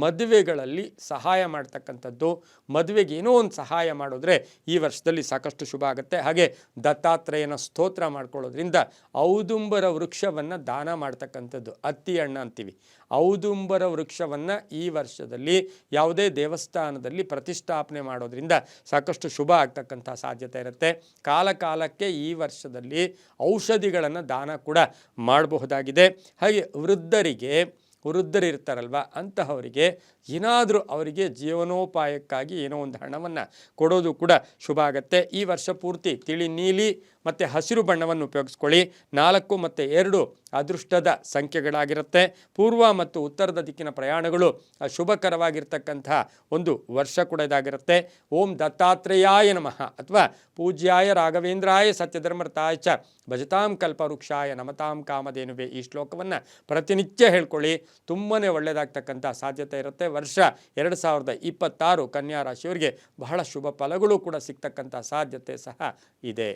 [SPEAKER 1] ಮದುವೆಗಳಲ್ಲಿ ಸಹಾಯ ಮಾಡ್ತಕ್ಕಂಥದ್ದು, ಮದುವೆಗೆ ಏನೋ ಒಂದು ಸಹಾಯ ಮಾಡಿದ್ರೆ ಈ ವರ್ಷದಲ್ಲಿ ಸಾಕಷ್ಟು ಶುಭ ಆಗುತ್ತೆ. ಹಾಗೆ ದತ್ತಾತ್ರೇಯನ ಸ್ತೋತ್ರ ಮಾಡ್ಕೊಳ್ಳೋದ್ರಿಂದ ಔದುಂಬರ ವೃಕ್ಷವನ್ನು ದಾನ ಮಾಡ್ತಕ್ಕಂಥದ್ದು, ಅತ್ತಿ ಹಣ್ಣು ಅಂತೀವಿ, ಔದುಂಬರ ವೃಕ್ಷವನ್ನು ಈ ವರ್ಷದಲ್ಲಿ ಯಾವುದೇ ದೇವಸ್ಥಾನದಲ್ಲಿ ಪ್ರತಿಷ್ಠಾಪನೆ ಮಾಡೋದ್ರಿಂದ ಸಾಕಷ್ಟು ಶುಭ ಆಗ್ತಕ್ಕಂಥ ಸಾಧ್ಯತೆ ಇರುತ್ತೆ. ಕಾಲಕಾಲಕ್ಕೆ ಈ ವರ್ಷದಲ್ಲಿ ಔಷಧಿಗಳನ್ನು ದಾನ ಕೂಡ ಮಾಡಬಹುದಾಗಿದೆ. ಹಾಗೆ ವೃದ್ಧರಿರ್ತಾರಲ್ವ, ಅಂತಹವರಿಗೆ ಏನಾದರೂ ಅವರಿಗೆ ಜೀವನೋಪಾಯಕ್ಕಾಗಿ ಏನೋ ಒಂದು ಹಣವನ್ನು ಕೊಡೋದು ಕೂಡ ಶುಭ ಆಗುತ್ತೆ. ಈ ವರ್ಷ ಪೂರ್ತಿ ತಿಳಿ ನೀಲಿ ಮತ್ತು ಹಸಿರು ಬಣ್ಣವನ್ನು ಉಪಯೋಗಿಸ್ಕೊಳ್ಳಿ. 4 ಮತ್ತು 2 ಅದೃಷ್ಟದ ಸಂಖ್ಯೆಗಳಾಗಿರುತ್ತೆ. ಪೂರ್ವ ಮತ್ತು ಉತ್ತರದ ದಿಕ್ಕಿನ ಪ್ರಯಾಣಗಳು ಶುಭಕರವಾಗಿರ್ತಕ್ಕಂಥ ಒಂದು ವರ್ಷ ಕೂಡ ಇದಾಗಿರುತ್ತೆ. ಓಂ ದತ್ತಾತ್ರೇಯಾಯ ನಮಃ ಅಥವಾ ಪೂಜ್ಯಾಯ ರಾಘವೇಂದ್ರಾಯ ಸತ್ಯಧರ್ಮರತಾಯ ಚ ಭಜತಾಂ ಕಲ್ಪವೃಕ್ಷಾಯ ನಮತಾಂ ಕಾಮಧೇನುವೆ, ಈ ಶ್ಲೋಕವನ್ನು ಪ್ರತಿನಿತ್ಯ ಹೇಳ್ಕೊಳ್ಳಿ. ತುಂಬಾ ಒಳ್ಳೆಯದಾಗ್ತಕ್ಕಂಥ ಸಾಧ್ಯತೆ ಇರುತ್ತೆ. ವರ್ಷ 2026 ಕನ್ಯಾ ರಾಶಿಯವರಿಗೆ ಬಹಳ ಶುಭ ಫಲಗಳು ಕೂಡ ಸಿಗ್ತಕ್ಕಂಥ ಸಾಧ್ಯತೆ ಸಹ ಇದೆ.